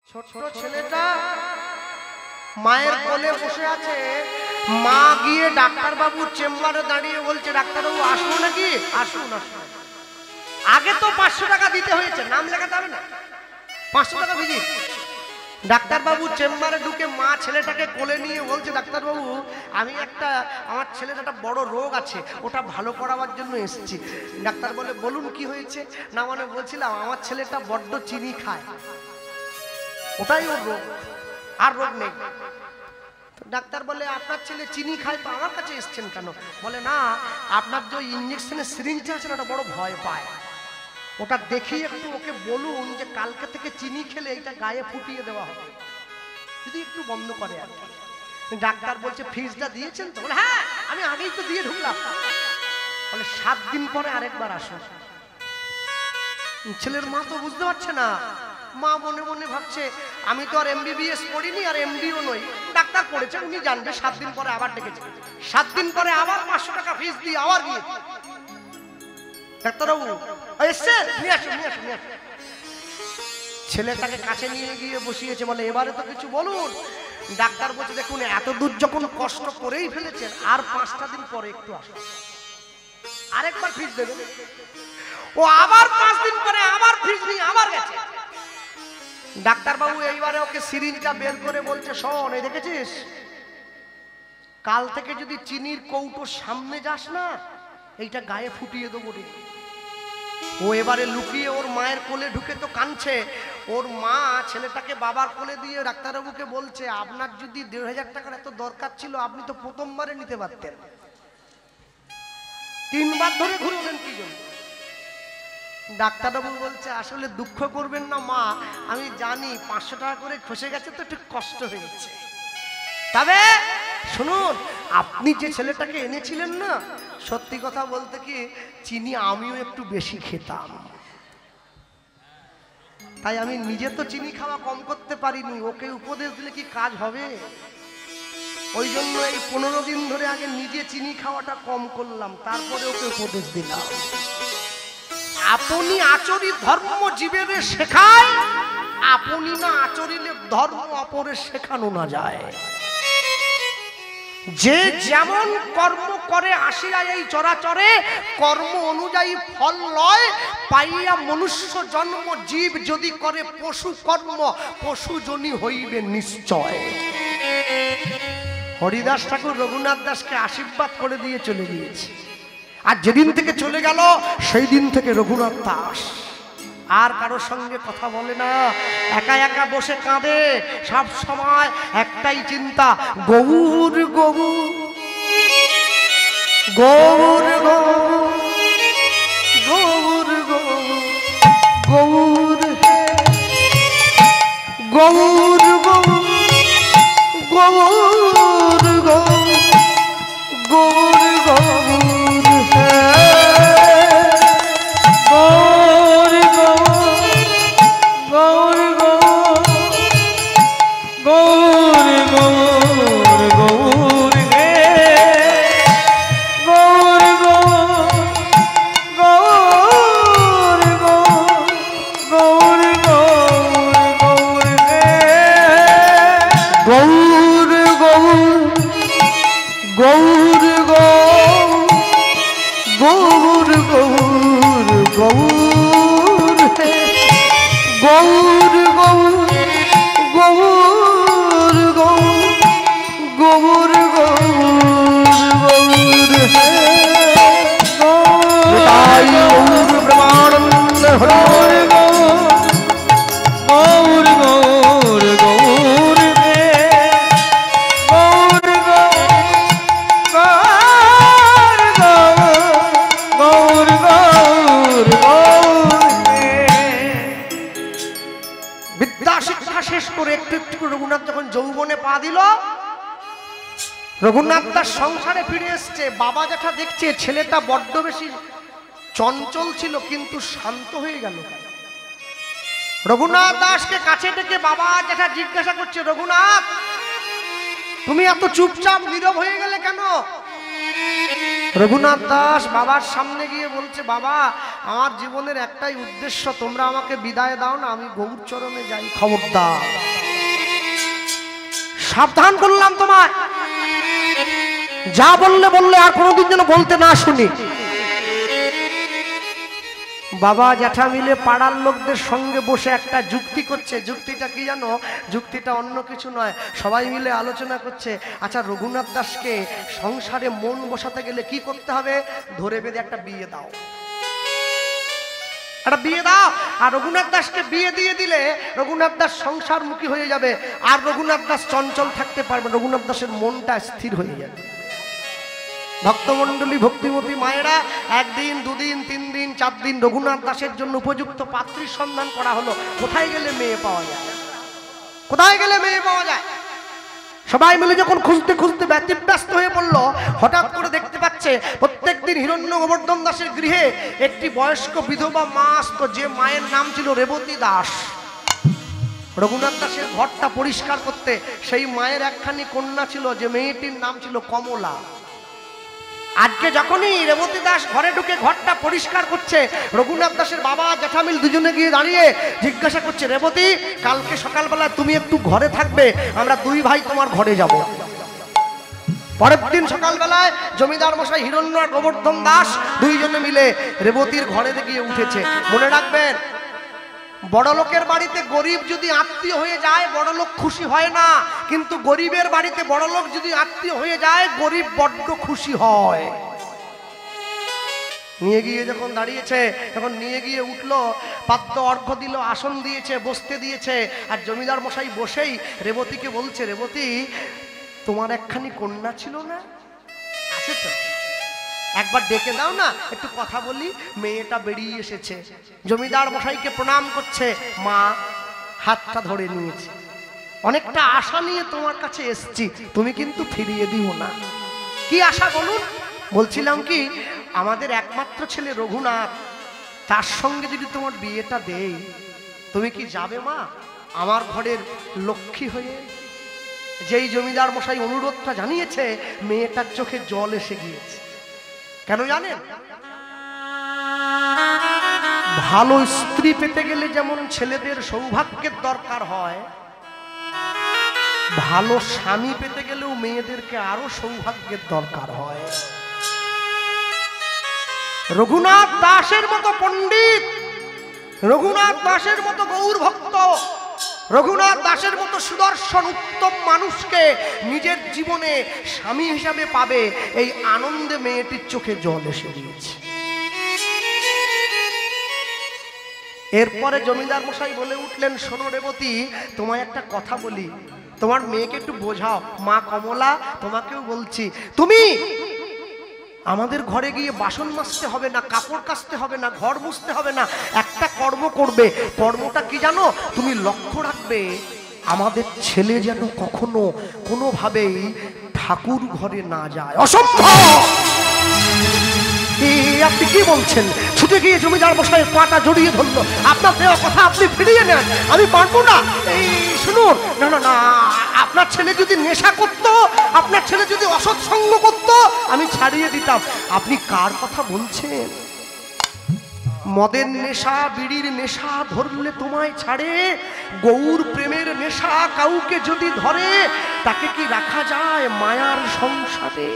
ছোট ছেলেটা মায়ের কোলে বসে আছে। মা গিয়ে ডাক্তার বাবুর চেম্বারে দাঁড়িয়ে বলছে, ডাক্তার বাবু আসবো নাকি? আসুন আসুন। আগে তো 500 টাকা দিতে হয়েছে, নাম লেখাতে হবে না, 500 টাকা ভিজিট। ডাক্তার বাবু চেম্বারে ঢুকে মা ছেলেটাকে কোলে নিয়ে বলছে, ডাক্তার বাবু আমি আমার ছেলের একটা বড় রোগ আছে, ওটা ভালো করাবার জন্য এসেছি। ডাক্তার বলে, বলুন কি হয়েছে? না মানে বলছিলাম আমার ছেলেটা বড্ড চিনি খায়, ওটাই ওর রোগ, আর রোগ নেই। ডাক্তার বলে, আপনার ছেলে চিনি খায় তো আমার কাছে এসছেন কেন? বলে, না আপনার যে ইঞ্জেকশনের সিরিঞ্জটা আছে না, ওটা বড় ভয় পায়, ওটা দেখি একটু ওকে বলুন যে কালকে থেকে চিনি খেলে এটা গায়ে ফুটিয়ে দেওয়া হবে, যদি একটু বন্ধ করে আর কি। ডাক্তার বলছে, ফিজটা দিয়েছেন তো? বলে, হ্যাঁ আমি আগেই তো দিয়ে ঢুকলাম। বলে, 7 দিন পরে আরেকবার আসুন। ছেলের মা তো বুঝতে পারছে না, মা মনে মনে ভাবছে আমি তো আর MBBS পড়িনি আর MDও নই, ডাক্তার পড়েছে উনি জানবে। 7 দিন পরে আবার ডেকেছে, 7 দিন পরে আবার 500 টাকা ফিস দিয়ে আবার গিয়ে, ডাক্তারবাবু এসছে, নিয়ে আসুন নিয়ে আসুন নিয়ে আসুন। ছেলেটাকে কাছে নিয়ে গিয়ে বসিয়েছে, বলে এবারে তো কিছু বলুন। ডাক্তার বলছে, দেখুন এত দূর যখন কষ্ট করেই ফেলেছেন, আর 5টা দিন পরে একটু আসুন, আরেকবার ফিস দেবেন। ও আবার 5 দিন পরে আবার ফিস নিয়ে আবার গেছে। ডাক্তারবাবু এইবারে ওকে সিরিঞ্জটা বের করে বলছে, শোন এই দেখেছিস, কাল থেকে যদি চিনির কৌটোর সামনে যাস না, এইটা গায়ে ফুটিয়ে দেবো রে। ও এবারে লুকিয়ে ওর মায়ের কোলে ঢুকে তো কাঁদছে। ওর মা ছেলেটাকে বাবার কোলে দিয়ে ডাক্তারবাবুকে বলছে, আপনার যদি 1,500 টাকার এত দরকার ছিল আপনি তো প্রথমবারে নিতে পারতেন, 3 বার ধরে ঘুরলেন কি জন্য? ডাক্তারবাবু বলছে, আসলে দুঃখ করবেন না মা, আমি জানি 500 টাকা করে খসে গেছে তো একটু কষ্ট হয়েছে, তবে শুনুন আপনি যে ছেলেটাকে এনেছিলেন না, সত্যি কথা বলতে কি চিনি আমিও একটু বেশি খেতাম, তাই আমি নিজে তো চিনি খাওয়া কম করতে পারিনি, ওকে উপদেশ দিলে কি কাজ হবে? ওই জন্য এই 15 দিন ধরে আগে নিজে চিনি খাওয়াটা কম করলাম, তারপরে ওকে উপদেশ দিলাম। আপনি আচরি ধর্ম জীবের শেখায়, আপনি না আচরিলে ধর্ম অপরে শেখানো না যায়। যে যেমন কর্ম করে আসিয়া এই চরাচরে, কর্ম অনুযায়ী ফল লয় পাইয়া মনুষ্য জন্ম। জীব যদি করে পশু কর্ম, পশু জনি হইবে নিশ্চয়। হরিদাস ঠাকুর রঘুনাথ দাসকে আশীর্বাদ করে দিয়ে চলে গিয়েছে, আর যেদিন থেকে চলে গেল সেই দিন থেকে রঘুনাথ দাস আর কারোর সঙ্গে কথা বলে না, একা একা বসে কাঁদে। সব সময় একটাই চিন্তা, গৌর গৌর গৌর গৌর গৌর গৌর গৌর গৌর রঘুনাথ দাস সংসারে ফিরে এসছে। বাবা যেটা দেখছে ছেলেটা বড্ড বেশি চঞ্চল ছিল, কিন্তু শান্ত হয়ে গেল। রঘুনাথ দাসকে কাছে ডেকে বাবা যেটা জিজ্ঞাসা করছে, রঘুনাথ তুমি এত চুপচাপ নীরব হয়ে গেলে কেন? রঘুনাথ দাস বাবার সামনে গিয়ে বলছে, বাবা আমার জীবনের একটাই উদ্দেশ্য, তোমরা আমাকে বিদায় দাও না, আমি গৌর চরণে যাই। খবরদার সাবধান করলাম তোমায়, যা বললে আর কোনোদিন যেন বলতে না শুনি। বাবা জ্যাঠা মিলে পাড়ার লোকদের সঙ্গে বসে একটা যুক্তি করছে। যুক্তিটা কি জানো? যুক্তিটা অন্য কিছু নয়, সবাই মিলে আলোচনা করছে, আচ্ছা রঘুনাথ দাসকে সংসারে মন বসাতে গেলে কি করতে হবে? ধরে বেঁধে একটা বিয়ে দাও, একটা বিয়ে দাও। আর রঘুনাথ দাসকে বিয়ে দিয়ে দিলে রঘুনাথ দাস সংসারমুখী হয়ে যাবে, আর রঘুনাথ দাস চঞ্চল থাকতে পারবে, রঘুনাথ দাসের মনটা স্থির হয়ে যাবে। ভক্তমণ্ডলী, ভক্তিমতী মায়েরা, একদিন, দুদিন, 3 দিন, 4 দিন রঘুনাথ দাসের জন্য উপযুক্ত পাত্রীর সন্ধান করা হলো। কোথায় গেলে মেয়ে পাওয়া যায়? কোথায় গেলে মেয়ে পাওয়া যায়? সবাই মিলে যখন খুঁজতে খুঁজতে ব্যতিব্যস্ত হয়ে পড়লো, হঠাৎ করে দেখতে পাচ্ছে প্রত্যেকদিন হিরণ্য গোবর্ধন দাসের গৃহে একটি বয়স্ক বিধবা মা আসতো, যে মায়ের নাম ছিল রেবতী দাস। রঘুনাথ দাসের ঘরটা পরিষ্কার করতে সেই মায়ের একখানি কন্যা ছিল, যে মেয়েটির নাম ছিল কমলা। আজকে যখনই রেবতী দাস ঘরে ঢুকে ঘরটা পরিষ্কার করছে, রঘুনাথ দাসের বাবা জ্যাঠামিল দুজনে গিয়ে দাঁড়িয়ে জিজ্ঞাসা করছে, রেবতী কালকে সকালবেলা তুমি একটু ঘরে থাকবে, আমরা 2 ভাই তোমার ঘরে যাব। পরের দিন সকালবেলায় জমিদার মশাই হিরণ্য আর গোবর্ধন দাস 2 জনে মিলে রেবতীর ঘরে গিয়ে উঠেছে। মনে রাখবেন, বড় লোকের বাড়িতে গরিব যদি আত্মীয় হয়ে যায় বড় লোক খুশি হয় না, কিন্তু গরিবের বাড়িতে বড় লোক যদি আত্মীয় হয়ে যায় গরিব বড্ড খুশি হয়। নিয়ে গিয়ে যখন দাঁড়িয়েছে, যখন নিয়ে গিয়ে উঠলো, পাত্র অর্ঘ্য দিল, আসন দিয়েছে, বসতে দিয়েছে, আর জমিদার মশাই বসেই রেবতীকে বলছে, রেবতী তোমার একখানি কন্যা ছিল না? আছে তো, একবার ডেকে দাও না, একটু কথা বলি। মেয়েটা বেরিয়ে এসেছে, জমিদার মশাইকে প্রণাম করছে, মা হাতটা ধরে নিয়েছে, অনেকটা আশা নিয়ে তোমার কাছে এসেছি, তুমি কিন্তু ফিরিয়ে দিও না। কি আশা বলুন? বলছিলাম কি, আমাদের একমাত্র ছেলে রঘুনাথ, তার সঙ্গে যদি তোমার বিয়েটা দেই, তুমি কি যাবে মা আমার ঘরের লক্ষ্মী হয়ে? যেই জমিদার মশাই অনুরোধটা জানিয়েছে, মেয়েটার চোখে জল এসে গিয়েছে। কেন জানেন? ভালো স্ত্রী পেতে গেলে যেমন ছেলেদের সৌভাগ্যের দরকার হয়, ভালো স্বামী পেতে গেলেও মেয়েদেরকে আরো সৌভাগ্যের দরকার হয়। রঘুনাথ দাসের মতো পণ্ডিত, রঘুনাথ দাসের মতো গৌর ভক্ত, রঘুনাথ দাসের মতো সুদর্শন উত্তম মানুষকে নিজের জীবনে স্বামী হিসাবে পাবে, এই আনন্দে মেয়েটির চোখে জল এসে দিয়েছে। এরপরে জমিদার মশাই বলে উঠলেন, শোনো রেবতী, তোমায় একটা কথা বলি, তোমার মেয়েকে একটু বোঝাও। মা কমলা, তোমাকেও বলছি, তুমি আমাদের ঘরে গিয়ে বাসন মাজতে হবে না, কাপড় কাচতে হবে না, ঘর মুছতে হবে না, একটা কর্ম করবে। কর্মটা কি জানো? তুমি লক্ষ্য রাখবে আমাদের ছেলে যেন কখনো কোনোভাবেই ঠাকুর ঘরে না যায়। অসম্ভব! আপনি কি বলছেন? ছুটে গিয়ে জমিদার মশাইয়ের পাটা জড়িয়ে ধরলো, আপনার দেওয়া কথা আপনি ফিরিয়ে নেন, আমি পারবো না। এই শুনুন, না না না, আপনার ছেলে যদি নেশা করতো, আপনার ছেলে যদি অসৎ সঙ্গ করতো, আমি ছাড়িয়ে দিতাম। আপনি কার কথা বলছেন? মদের নেশা, বিড়ির নেশা ধরলে তোমায় ছাড়ে, গৌর প্রেমের নেশা কাউকে যদি ধরে, তাকে কি রাখা যায় মায়ার সংসারে?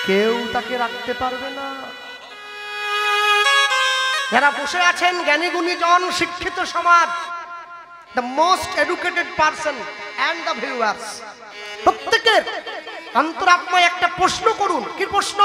কেউ তাকে রাখতে পারবে না। যারা বসে আছেন জ্ঞানী গুণীজন, শিক্ষিত সমাজ, the most educated person and the viewers, প্রত্যেকের অন্তরাত্মায় একটা প্রশ্ন করুন। কি প্রশ্ন?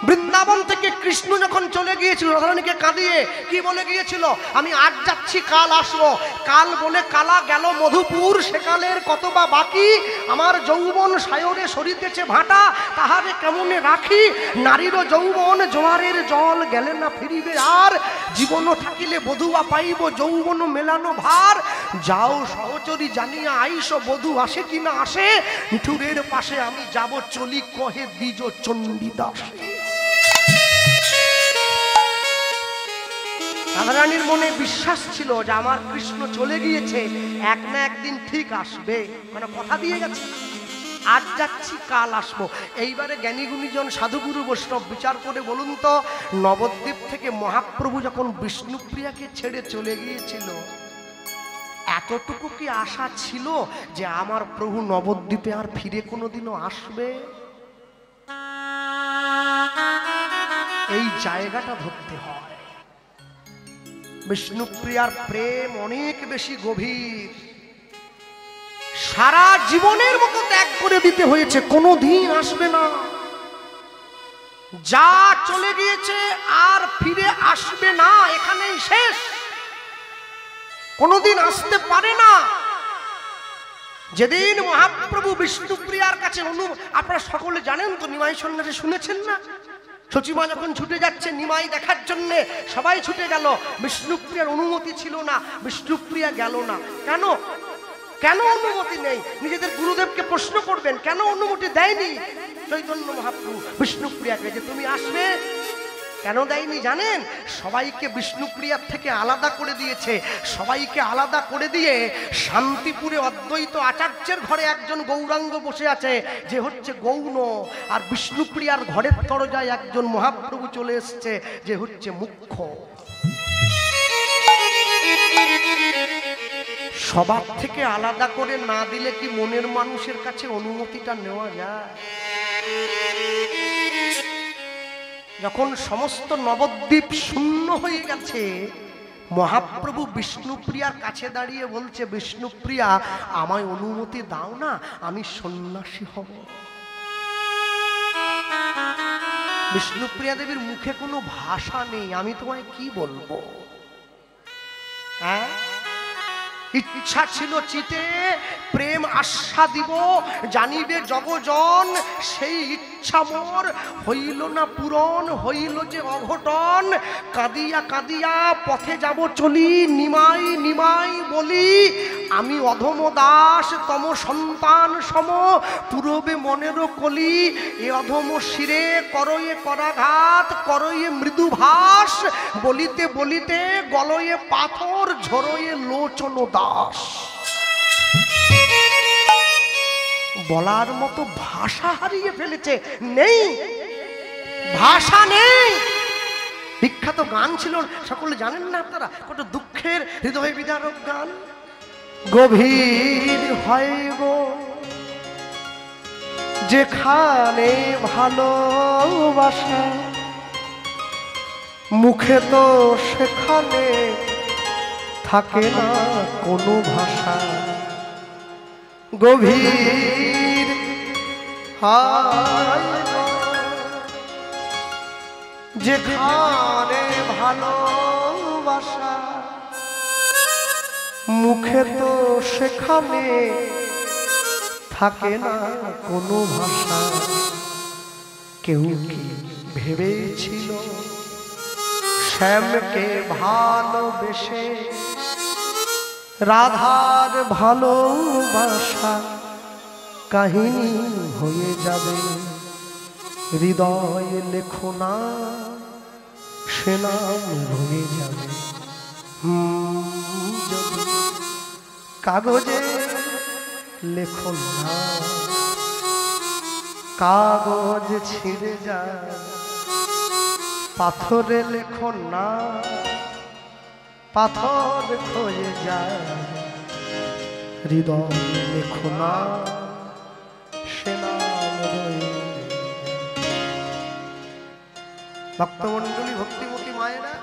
বৃন্দাবন থেকে কৃষ্ণ যখন চলে গিয়েছিল রাধারানীকে কাঁদিয়ে, কি বলে গিয়েছিল? আমি আজ যাচ্ছি কাল আসবো। কাল বলে কালা গেল মধুপুর, সেকালের কত বা বাকি, আমার যৌবন সায়রে সরিতেছে ভাটা, তাহারে কেমনে রাখি, নারীরও যৌবন জোয়ারের জল গেলে না ফিরিবে আর, জীবনও থাকিলে বধুয়া পাইব যৌবন মেলানো ভার, যাও সহচরী জানিয়া আইস বধূ আসে কিনা আসে, নিঠুরের পাশে আমি যাব চলি কহে দ্বিজ চণ্ডীদাস। রাধারানীর মনে বিশ্বাস ছিল যে আমার কৃষ্ণ চলে গিয়েছে, এক না একদিন ঠিক আসবে, মানে কথা দিয়ে গেছে, আজ যাচ্ছি কাল আসবো। এইবারে জ্ঞানী গুণীজন সাধুগুরু বৈষ্ণব বিচার করে বলুন তো, নবদ্বীপ থেকে মহাপ্রভু যখন বিষ্ণুপ্রিয়াকে ছেড়ে চলে গিয়েছিল, এতটুকু কি আশা ছিল যে আমার প্রভু নবদ্বীপে আর ফিরে কোনোদিনও আসবে? এই জায়গাটা ধরতে হয়। বিষ্ণুপ্রিয়ার প্রেম অনেক বেশি গভীর, সারা জীবনের মতো ত্যাগ করে দিতে হয়েছে, কোনোদিন আসবে না। যা চলে গিয়েছে আর ফিরে আসবে না, এখানেই শেষ, কোনোদিন আসতে পারে না। যেদিন মহাপ্রভু বিষ্ণুপ্রিয়ার কাছে আপনারা সকলে জানেন তো, নিমাই সন্ন্যাসে শুনেছেন না, সচিমা যখন ছুটে যাচ্ছে নিমাই দেখার জন্য, সবাই ছুটে গেল, বিষ্ণুপ্রিয়ার অনুমতি ছিল না, বিষ্ণুপ্রিয়া গেল না। কেন? কেন অনুমতি নেই? নিজেদের গুরুদেবকে প্রশ্ন করবেন, কেন অনুমতি দেয়নি চৈতন্য মহাপ্রভু বিষ্ণুপ্রিয়াকে যে তুমি আসবে? কেন দেয়নি জানেন? সবাইকে বিষ্ণুপ্রিয়ার থেকে আলাদা করে দিয়েছে। সবাইকে আলাদা করে দিয়ে শান্তিপুরে অদ্বৈত আচার্যের ঘরে একজন গৌরাঙ্গ বসে আছে, যে হচ্ছে গৌণ, আর বিষ্ণুপ্রিয়ার ঘরের দরজায় একজন মহাপ্রভু চলে এসছে, যে হচ্ছে মুখ্য। সবার থেকে আলাদা করে না দিলে কি মনের মানুষের কাছে অনুমতিটা নেওয়া যায়? যখন সমস্ত নবদ্বীপ শূন্য হয়ে গেছে, মহাপ্রভু বিষ্ণুপ্রিয়ার কাছে দাঁড়িয়ে বলছে, বিষ্ণুপ্রিয়া আমায় অনুমতি দাও না, আমি সন্ন্যাসী হব। বিষ্ণুপ্রিয়া দেবীর মুখে কোনো ভাষা নেই, আমি তোমায় কি বলবো? হ্যাঁ, ইচ্ছা ছিল চিতে প্রেম আশা দিব, জানিবে জগজন, সেই ইচ্ছা মোর হইল না পূরণ, হইল যে অঘটন। কাঁদিয়া কাঁদিয়া পথে যাব চলি, নিমাই নিমাই বলি, আমি অধম দাস তম সন্তান সম, পূরবে মনেরও কলি, এ অধম শিরে করয়ে করাঘাত, করয়ে মৃদু ভাস, বলিতে বলিতে গলয়ে পাথর, ঝরয়ে লোচন দাস। বলার মতো ভাষা হারিয়ে ফেলেছে, নেই ভাষা, নেই। বিখ্যাত গান ছিল, সকলে জানেন না আপনারা, কত দুঃখের হৃদয় বিদারক গান। গভীর হয় গো যেখানে ভালোবাসা, মুখে তো সেখানে থাকে না কোনো ভাষা। গভীর যেখানে ভালোবাসা, মুখে তো সেখানে থাকে না কোনো ভাষা। কেউ কি ভেবেছিল শ্যামকে ভালোবেসে রাধার ভালোবাসা কাহিনী হয়ে যাবে? হৃদয় লেখো না, সে নাম হয়ে যাবে। যদি কাগজে লেখো না, কাগজ ছিঁড়ে যায়। পাথরে লেখো না, পাথর ক্ষয়ে যায়। হৃদয় লেখো না, সে নাম রয়ে। ভক্তমণ্ডলী, ভক্তিমতী মায়েরা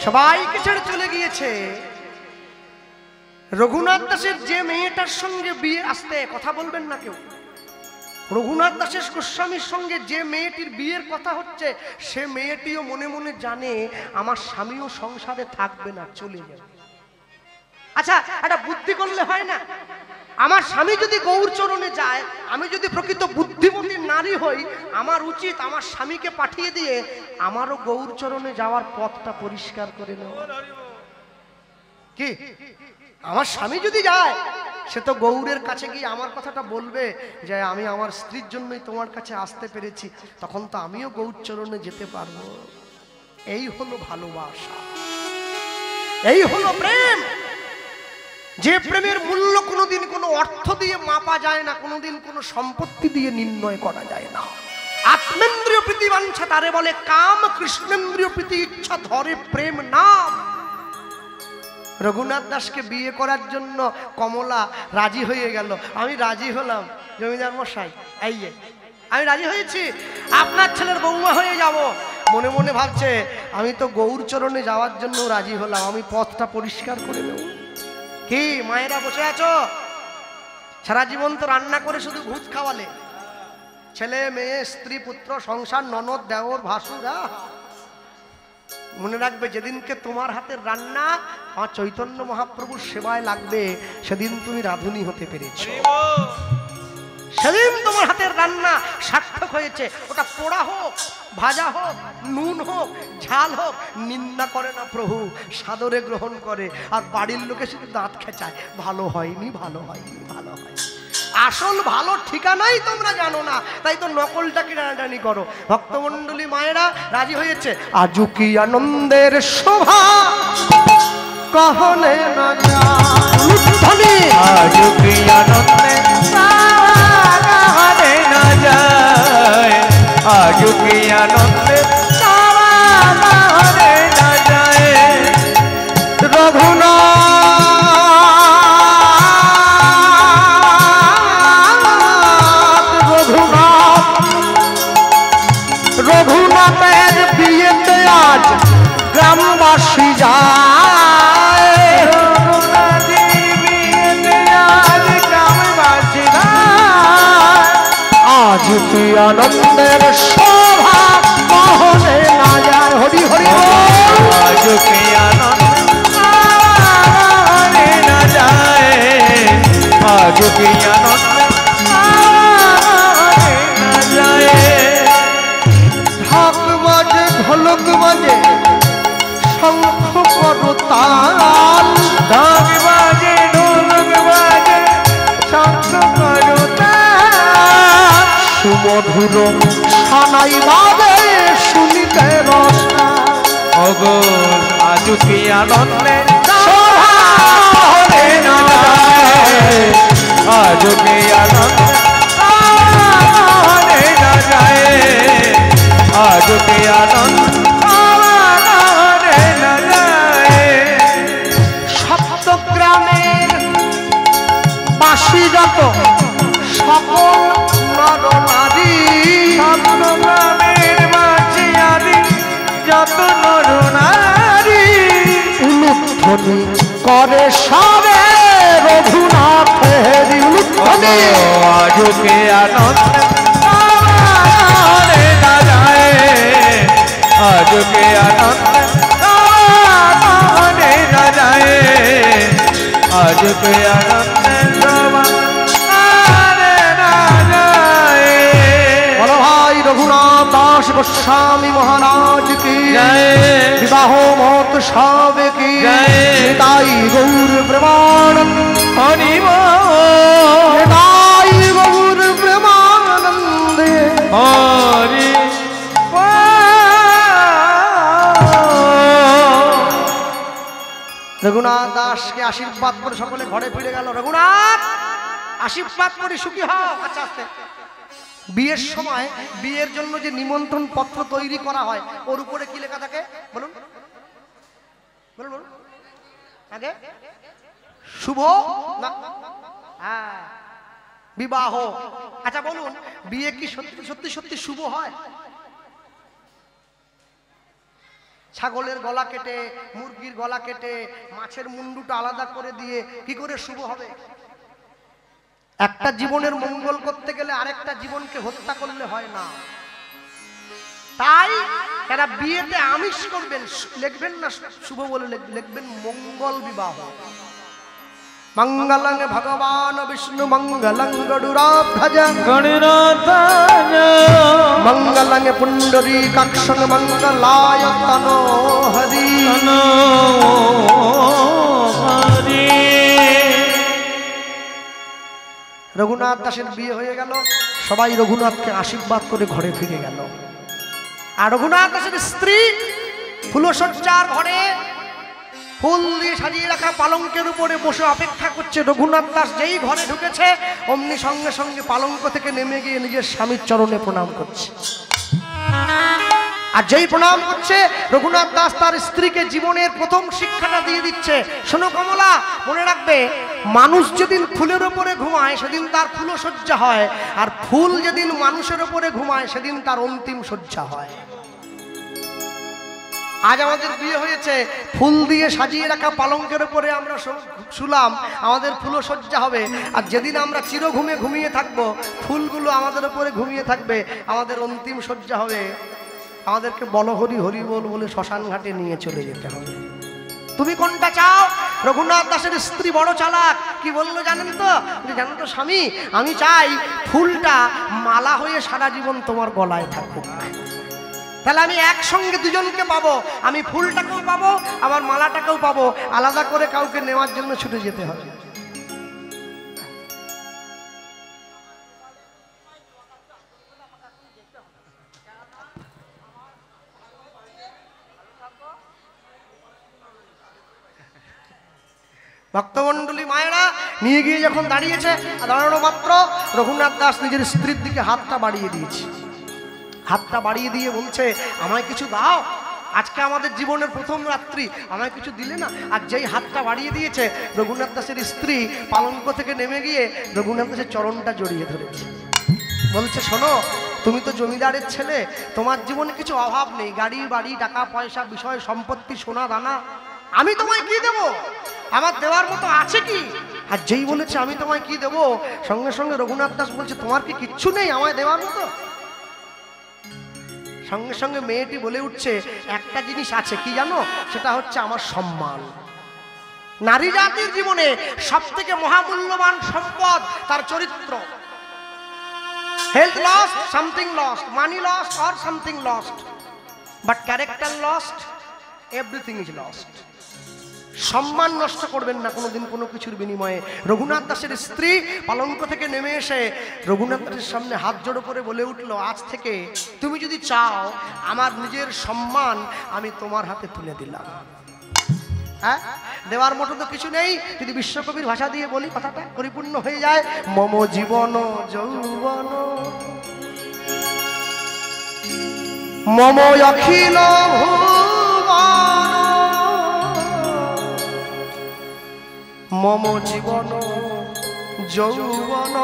সবাইকে ছেড়ে চলে গিয়েছে। রঘুনাথ দাসের যে মেয়েটার সঙ্গে বিয়ে, আসতে কথা বলবেন না কেউ, রঘুনাথ দাসের গোস্বামীর সঙ্গে যে মেয়েটির বিয়ের কথা হচ্ছে, সে মেয়েটিও মনে মনে জানে আমার স্বামীও সংসারে থাকবে না, চলে যাবে। আচ্ছা, একটা বুদ্ধি করলে হয় না? আমার স্বামী যদি গৌর চরণে যায়, আমি যদি প্রকৃত বুদ্ধিমতী নারী হই, আমার উচিত আমার স্বামীকে পাঠিয়ে দিয়ে আমারও গৌর চরণে যাওয়ার পথটা পরিষ্কার করে নেওয়া। কি, আমার স্বামী যদি যায়, সে তো গৌরের কাছে গিয়ে আমার কথাটা বলবে যে আমি আমার স্ত্রীর জন্যই তোমার কাছে আসতে পেরেছি, তখন তো আমিও গৌর চরণে যেতে পারবো। এই হলো ভালোবাসা, এই হলো প্রেম। যে প্রেমের মূল্য কোনোদিন কোনো অর্থ দিয়ে মাপা যায় না, কোনোদিন কোনো সম্পত্তি দিয়ে নির্ণয় করা যায় না। আত্মেন্দ্রিয় প্রীতি বাঞ্ছা তারে বলে কাম, কৃষ্ণেন্দ্রিয় প্রীতি ইচ্ছা ধরে প্রেম নাম। রঘুনাথ দাসকে বিয়ে করার জন্য কমলা রাজি হয়ে গেল। আমি রাজি হলাম জমিদার মশাই, এই যে আমি রাজি হয়েছি, আপনার ছেলের বৌমা হয়ে যাব। মনে মনে ভাবছে আমি তো গৌর চরণে যাওয়ার জন্য রাজি হলাম, আমি পথটা পরিষ্কার করে নেব। কি মায়েরা বসে আছো? সারা জীবন তো রান্না করে শুধু ভূত খাওয়ালে, ছেলে মেয়ে স্ত্রী পুত্র সংসার ননদ দেওর ভাসুরা। মনে রাখবে যেদিনকে তোমার হাতের রান্না আমার চৈতন্য মহাপ্রভুর সেবায় লাগবে, সেদিন তুমি রাঁধুনি হতে পেরেছ। সেদিন তোমার হাতের রান্না সার্থক হয়েছে। ওটা পোড়া হোক, ভাজা হোক, নুন হোক, ঝাল হোক, নিন্দা করে না প্রভু, সাদরে গ্রহণ করে। আর বাড়ির লোকে শুধু দাঁত খেঁচায়, ভালো হয়নি, ভালো হয়নি, ভালো হয়নি। আসল ভালো ঠিকানাই তোমরা জানো না, তাই তো নকলটাকে টানাটানি করো। ভক্তমণ্ডলী মায়েরা রাজি হয়েছে। আজু কি আনন্দের শোভা কহলে না যায়, আজু কি আনন্দের কহলে না যায়, আজু কি আনন্দের কহলে না যায়। রঘুনাথের বিয়েতে আজ গ্রামবাসী যায়, আজ কি আনন্দের শোভা কহলে না যায়। হরি হরি আজ কি আনন্দ না যায়, আজ কি আনন্দ না যায়। ঢাক বাজে ঢোলক বাজে শঙ্খ করতাল, ঢাক বাজে ঢোলক বাজে শঙ্খ করতাল, সুমধুর সানাই বাজে শুনিতে রসনা। ওগো আজ কি আনন্দের শোভা কহলে না যায়, আজ কি আনন্দের কহলে না যায়, আজ কি আনন্দ কহলে না যায়। সপ্তগ্রামের বাসী যত সকল নর নারী, সপ্তগ্রামের বাসী আদি যত নর নারী, উলুধ্বনি করে সবে রঘুনাথের উলুধ্বনি। আজ কি আনন্দ কহলে না যায়, আজ কি আনন্দ কহলে না যায়, আজ কি আনন্দ কহলে না যায়। বলো ভাই রঘুনাথ দাস গোস্বামী মহারাজ কি জয়, বিবাহ মত সব কি জয়। তাই গৌর প্রেমানন্দ, হরি বল, তাই গৌর প্রেমানন্দে। হরি রঘুনাথ দাসকে আশীর্বাদ করে সকলে ঘরে ফিরে গেল। রঘুনাথ আশীর্বাদ করে সুখী হও। আচ্ছা আস্তে বিয়ের সময় বিয়ের জন্য যে নিমন্ত্রণ পত্র তৈরি করা হয় ওর উপরে কি লেখা থাকে বলুন বলুন বলুন আগে শুভ না হ্যাঁ বিবাহ। আচ্ছা বলুন বিয়ে কি সত্যি সত্যি সত্যি শুভ হয়? ছাগলের গলা কেটে মুরগির গলা কেটে মাছের মুন্ডুটা আলাদা করে দিয়ে কি করে শুভ হবে? একটা জীবনের মঙ্গল করতে গেলে আরেকটা জীবনকে হত্যা করলে হয় না। তাই এরা বিয়েতে আমিষ করবেন, লিখবেন না শুভ বলে লিখবেন মঙ্গল বিবাহ। মঙ্গলং ভগবান বিষ্ণু মঙ্গলং গরুড়াধ্বজ গণনাথায়, মঙ্গলং পুণ্ডরীকাক্ষং মঙ্গলায় তনো হরি। হরি। রঘুনাথ দাসের বিয়ে হয়ে গেল, সবাই রঘুনাথকে আশীর্বাদ করে ঘরে ফিরে গেল। আর রঘুনাথ দাসের স্ত্রী ফুলসজ্জার ঘরে ফুল দিয়ে সাজিয়ে রাখা পালঙ্কের উপরে বসে অপেক্ষা করছে। রঘুনাথ দাস যেই ঘরে ঢুকেছে অমনি সঙ্গে সঙ্গে পালঙ্ক থেকে নেমে গিয়ে নিজের স্বামীর চরণে প্রণাম করছে। আর যেই প্রণাম করছে রঘুনাথ দাস তার স্ত্রীকে জীবনের প্রথম শিক্ষাটা দিয়ে দিচ্ছে। শোনো কমলা, মনে রাখবে মানুষ যেদিন ফুলের ওপরে ঘুমায় সেদিন তার ফুলশয্যা হয়, আর ফুল যেদিন মানুষের ওপরে ঘুমায় সেদিন তার অন্তিম শয্যা হয়। আজ আমাদের বিয়ে হয়েছে, ফুল দিয়ে সাজিয়ে রাখা পালঙ্কের উপরে আমরা শুলাম, আমাদের ফুলশয্যা হবে। আর যেদিন আমরা চিরঘুমে ঘুমিয়ে থাকবো, ফুলগুলো আমাদের উপরে ঘুমিয়ে থাকবে, আমাদের অন্তিম শয্যা হবে। আমাদেরকে বলো হরি হরি বল বলে শ্মশান ঘাটে নিয়ে চলে যেতে হবে। তুমি কোনটা চাও? রঘুনাথ দাসের স্ত্রী বড় চালাক, কি বললো জানেন তো? জানেন তো স্বামী, আমি চাই ফুলটা মালা হয়ে সারা জীবন তোমার গলায় থাকুক। তাহলে আমি একসঙ্গে দুজনকে পাবো, আমি ফুলটাকেও পাবো আবার মালাটাকেও পাবো, আলাদা করে কাউকে নেওয়ার জন্য ছুটে যেতে হবে। ভক্তমণ্ডলী মায়েরা নিয়ে গিয়ে যখন দাঁড়িয়েছে, দাঁড়ানো মাত্র রঘুনাথ দাস নিজের স্ত্রীর দিকে হাতটা বাড়িয়ে দিয়েছে। হাতটা বাড়িয়ে দিয়ে বলছে, আমায় কিছু দাও, আজকে আমাদের জীবনের প্রথম রাত্রি, আমায় কিছু দিলে না। আর যেই হাতটা বাড়িয়ে দিয়েছে, রঘুনাথ দাসের স্ত্রী পালঙ্ক থেকে নেমে গিয়ে রঘুনাথ দাসের চরণটা জড়িয়ে ধরেছে। বলছে, শোনো, তুমি তো জমিদারের ছেলে, তোমার জীবনে কিছু অভাব নেই, গাড়ি বাড়ি টাকা পয়সা বিষয় সম্পত্তি সোনা দানা, আমি তোমায় কি দেব? আমার দেওয়ার মতো আছে কি? আর যেই বলেছে আমি তোমায় কি দেব, সঙ্গে সঙ্গে রঘুনাথ দাস বলছে, তোমার কি কিচ্ছু নেই আমায় দেওয়ার মতো? সঙ্গে সঙ্গে মেয়েটি বলে উঠছে, একটা জিনিস আছে, কি জানো? সেটা হচ্ছে আমার সম্মান। নারী জাতির জীবনে সব থেকে মহামূল্যবান সম্পদ তার চরিত্র। Health lost, something lost, money lost or something lost, but character lost, everything is lost. সম্মান নষ্ট করবেন না কোনোদিন কোনো কিছুর বিনিময়ে। রঘুনাথ দাসের স্ত্রী পালঙ্ক থেকে নেমে এসে রঘুনাথ দাসের সামনে হাত জোড়ো করে বলে উঠলো, আজ থেকে তুমি যদি চাও আমার নিজের সম্মান আমি তোমার হাতে তুলে দিলাম। হ্যাঁ, দেওয়ার মতো তো কিছু নেই। যদি বিশ্বকবির ভাষা দিয়ে বলি, কথাটা পরিপূর্ণ হয়ে যায়, মম জীবন যৌবন মম অখিল মম জীবন যৌবন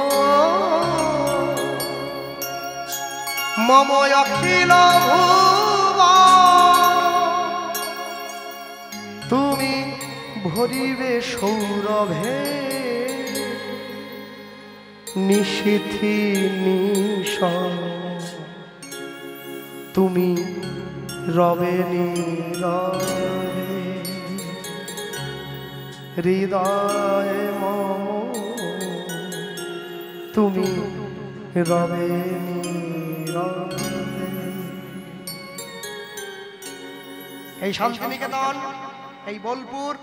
মম অখিল ভুবন, তুমি ভরিবে সৌরভে নিশীথি নিশন, তুমি রবে নীরবে হৃদয় মম, তুমি রবে নীরবে। এই শান্তিনিকেতন, এই বোলপুর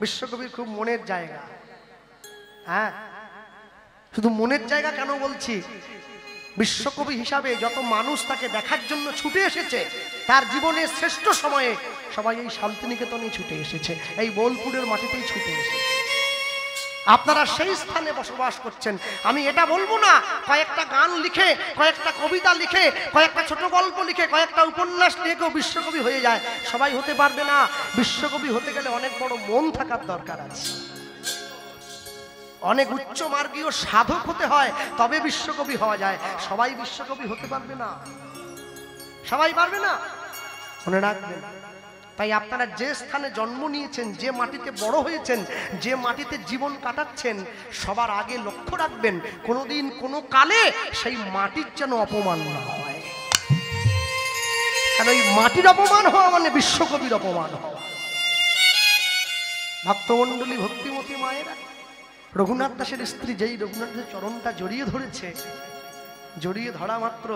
বিশ্বকবির খুব মনের জায়গা। হ্যাঁ, শুধু মনের জায়গা কেন বলছি, বিশ্বকবি হিসাবে যত মানুষ তাকে দেখার জন্য ছুটে এসেছে, তার জীবনের শ্রেষ্ঠ সময়ে সবাই এই শান্তিনিকেতনে ছুটে এসেছে, এই বোলপুরের মাটিতেই ছুটে এসেছে। আপনারা সেই স্থানে বসবাস করছেন। আমি এটা বলবো না কয়েকটা গান লিখে, কয়েকটা কবিতা লিখে, কয়েকটা ছোট গল্প লিখে, কয়েকটা উপন্যাস লিখে কেউ বিশ্বকবি হয়ে যায়, সবাই হতে পারবে না। বিশ্বকবি হতে গেলে অনেক বড় মন থাকার দরকার আছে, অনেক উচ্চ মার্গীয় সাধক হতে হয়, তবে বিশ্বকবি হওয়া যায়। সবাই বিশ্বকবি হতে পারবে না, সবাই পারবে না, মনে রাখবেন। তাই আপনারা যে স্থানে জন্ম নিয়েছেন, যে মাটিতে বড় হয়েছেন, যে মাটিতে জীবন কাটাচ্ছেন, সবার আগে লক্ষ্য রাখবেন কোনোদিন কোনো কালে সেই মাটির যেন অপমান না হয়। কারণ এই মাটির অপমান হওয়া মানে বিশ্বকবির অপমান হওয়া। ভক্তমণ্ডলী, ভক্তিমতী মায়েরা, রঘুনাথ দাসের স্ত্রী যেই রঘুনাথ দাসের চরণটা জড়িয়ে ধরেছে, জড়িয়ে ধরা মাত্র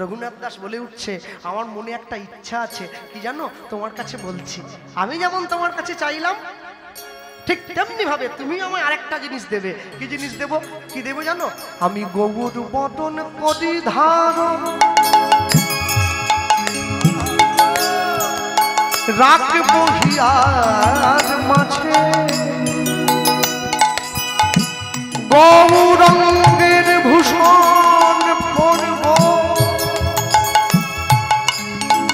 রঘুনাথ দাস বলে উঠছে, আমার মনে একটা ইচ্ছা আছে, কি জানো? তোমার কাছে বলছি, আমি যেমন তোমার কাছে চাইলাম ঠিক তেমনি ভাবে তুমি আমায় আরেকটা জিনিস দেবে। কি জিনিস দেব? কি দেব জানো? আমি গৌর বদন করি ধারণ, রাখবো হিয়ার মাঝে, গৌরঙ্গের ভূষণ পরব,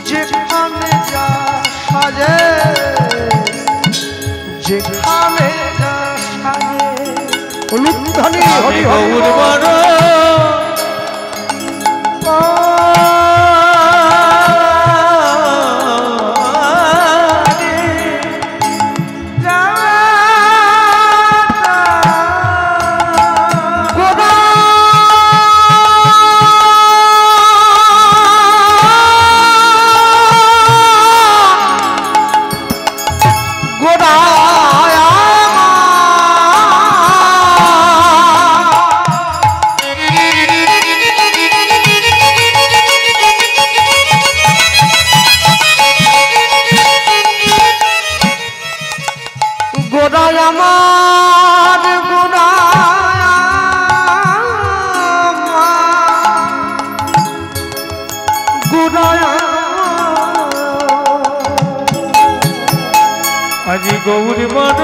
যে যেখানে উলুধ্বনি হরি গৌর বড় আজি গৌর বড়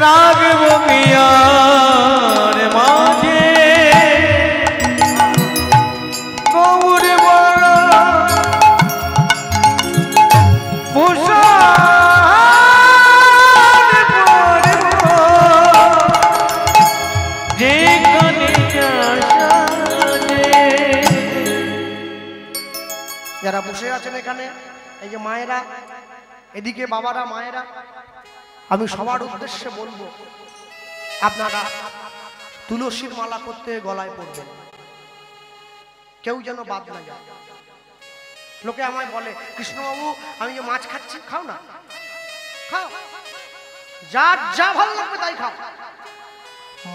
রাগ বমিয়ার মাঝে গৌর বড় যারা বসে আছেন এখানে, এই যে মায়েরা, এদিকে বাবারা, মায়েরা, আমি সবার উদ্দেশ্যে বলবো আপনারা তুলসীর মালা করতে গলায় পড়বেন, কেউ যেন বাদ না যায়। লোকে আমায় বলে, কৃষ্ণবাবু আমি যে মাছ খাচ্ছি, খাও না, খাও, যার যা ভালো লাগবে তাই খাও,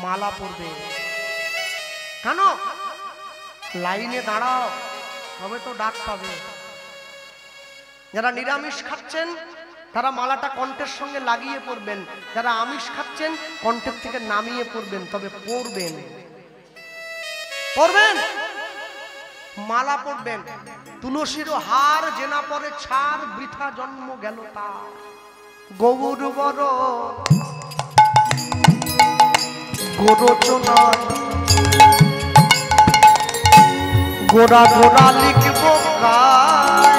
মালা পড়বে কেন? লাইনে দাঁড়াও, তবে তো ডাক পাবে। যারা নিরামিষ খাচ্ছেন তারা মালাটা কণ্ঠের সঙ্গে লাগিয়ে পড়বেন, যারা আমিষ খাচ্ছেন কণ্ঠের থেকে নামিয়ে পড়বেন, তবে পড়বেন, পড়বেন, মালা পড়বেন। তুলসীর হার জেনা পরে ছাড়, বৃথা জন্ম গেল তার। গৌর বড় গোরচনা গোড়া গোড়া লিখব গায়।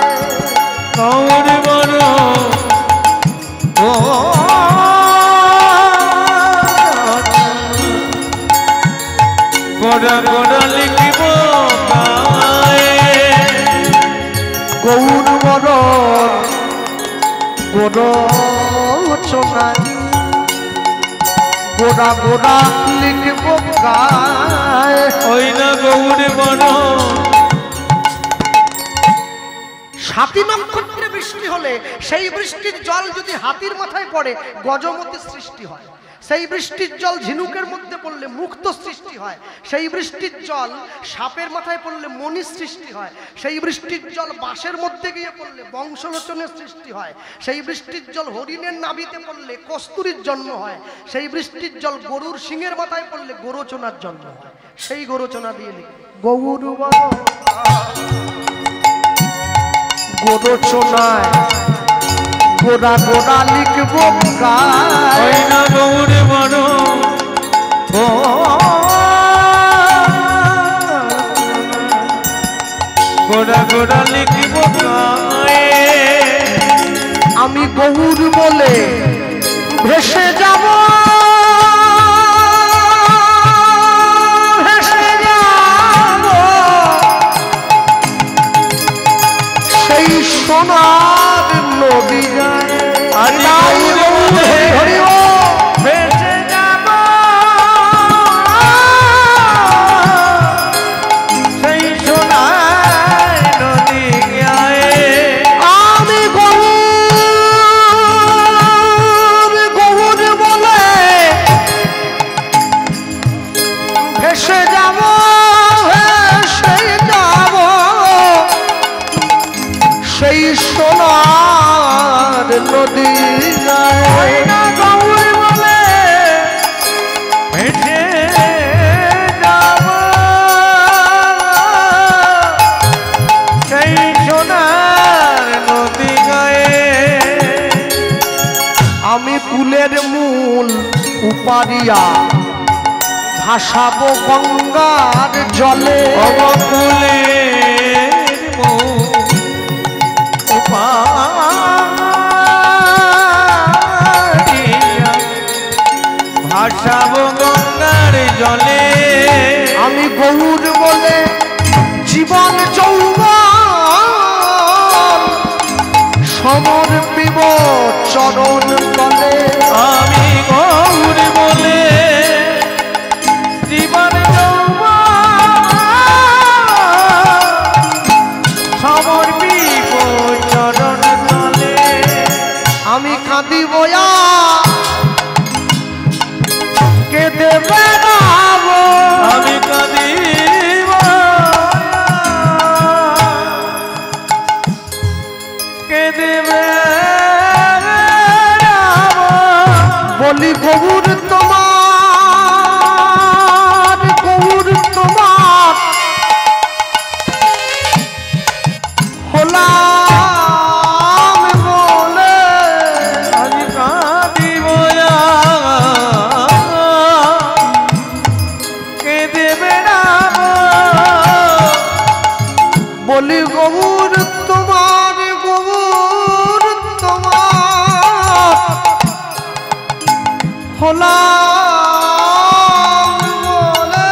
গৌর বড় গোড়া গোড়া লিখিব গৌর বড় গোরচনায় গোড়া গোড়া লিখব গায়। ওই না গৌর বড়। সাতী নক্ষত্রে বৃষ্টি হলে সেই বৃষ্টির জল যদি হাতির মাথায় পড়ে গজমতি সৃষ্টি হয়, সেই বৃষ্টির জল ঝিনুকের মধ্যে পড়লে মুক্ত সৃষ্টি হয়, সেই বৃষ্টির জল সাপের মাথায় পড়লে মণি সৃষ্টি হয়, সেই বৃষ্টির জল বাঁশের মধ্যে গিয়ে পড়লে বংশলোচনের সৃষ্টি হয়, সেই বৃষ্টির জল হরিণের নাভিতে পড়লে কস্তুরীর জন্ম হয়, সেই বৃষ্টির জল গরুর সিংহের মাথায় পড়লে গোরচনার জন্ম হয়। সেই গোরচনা দিয়ে লিখে গৌর গোরচনায় গোড়া গোড়া লিখব গায়। না গৌর বড় গোড়া গোড়া লিখিব গায়ে। আমি গৌর বলে ভেসে যাব, ভেসে যাব সেই সোনার নদী যায়। ভেসে যাব সেই সোনার নদী গায়ে। আমি গৌর বলে ভেসে যাব, ভেসে যাব সেই সোনার নদী মারিয়া ভাসাবো গঙ্গার জলে অবকুলের উপাড়িয়া ভাসাবো গঙ্গার জলে। আমি গৌর বলে জীবন যৌবন সমর্পিব চরণ তলে। আমি গৌর বলে জীবন সমর্পিব চরণ তলে। আমি কাঁদি বয়া কেঁদে বেড়াবো। আমি কাঁদি কেঁদে বেড়াবো। বলি গৌর তোমার গৌর তোমার হলাম বলে। আমি কাঁদি বয়া কেঁদে বেড়াবো। বলি গৌর তোমার গৌর তোমার হলাম বলে।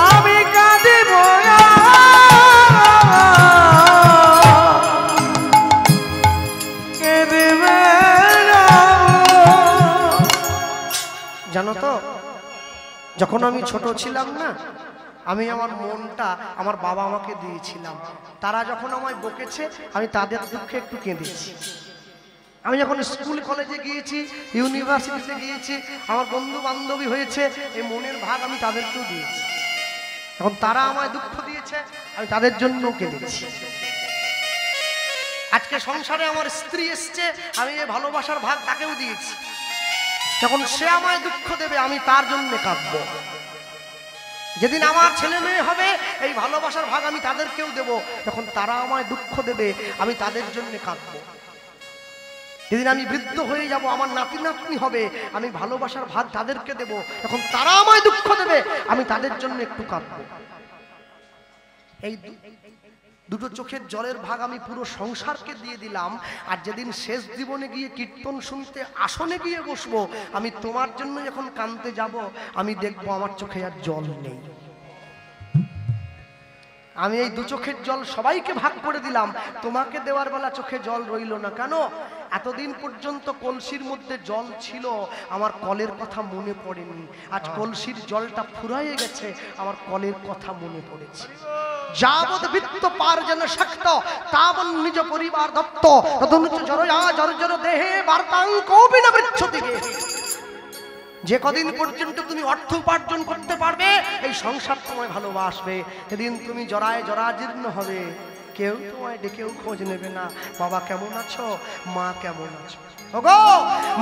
আমি কাঁদি বয়া কেঁদে বেড়াবো। জানো তো যখন আমি ছোট ছিলাম না, আমি আমার মনটা আমার বাবা আমাকে দিয়েছিলাম। তারা যখন আমায় বকেছে আমি তাদের দুঃখে একটু কেঁদেছি। আমি যখন স্কুল কলেজে গিয়েছি, ইউনিভার্সিটিতে গিয়েছি, আমার বন্ধু বান্ধবী হয়েছে, এই মনের ভাগ আমি তাদেরকেও দিয়েছি। এখন তারা আমায় দুঃখ দিয়েছে, আমি তাদের জন্য কেঁদেছি। আজকে সংসারে আমার স্ত্রী এসছে, আমি এই ভালোবাসার ভাগ তাকেও দিয়েছি। যখন সে আমায় দুঃখ দেবে আমি তার জন্য কাঁদবো। যেদিন আমার ছেলে মেয়ে হবে এই ভালোবাসার ভাগ আমি তাদেরকেও দেব। যখন তারা আমায় দুঃখ দেবে আমি তাদের জন্য কাঁদবো। যেদিন আমি বৃদ্ধ হয়ে যাব, আমার নাতি নাতনি হবে, আমি ভালোবাসার ভাগ তাদেরকে দেব। যখন তারা আমায় দুঃখ দেবে আমি তাদের জন্য একটু কাঁদবো। এই দুটো চোখের জলের ভাগ আমি পুরো সংসারকে দিয়ে দিলাম। আর যেদিন শেষ জীবনে গিয়ে কীর্তন শুনতে আসনে গিয়ে বসবো, আমি তোমার জন্য যখন কাঁদতে যাব আমি দেখবো আমার চোখে আর জল নেই। আমি এই দু চোখের জল সবাইকে ভাগ করে দিলাম, তোমাকে দেওয়ার বেলা চোখে জল রইল না কেন? এতদিন পর্যন্ত কলসির মধ্যে জল ছিল, আমার কলের কথা মনে পড়েনি। আজ কলসির জলটা ফুরাইয়ে গেছে, আমার কলের কথা মনে পড়েছে। যাবৎ বৃত্ত পার যেন শক্ত তাবন নিজ পরিবার দত্ত তদনুচ জরয়া জর্জর দেহে বার্তাং কৌবিন বৃচ্ছতি গে। যে কদিন পর্যন্ত তুমি অর্থ উপার্জন করতে পারবে এই সংসার তোমায় ভালোবাসবে। সেদিন তুমি জরায় জরাজীর্ণ হবে, কেউ তোমায় ডেকেও খোঁজ নেবে না। বাবা কেমন আছো, মা কেমন আছো। ওগো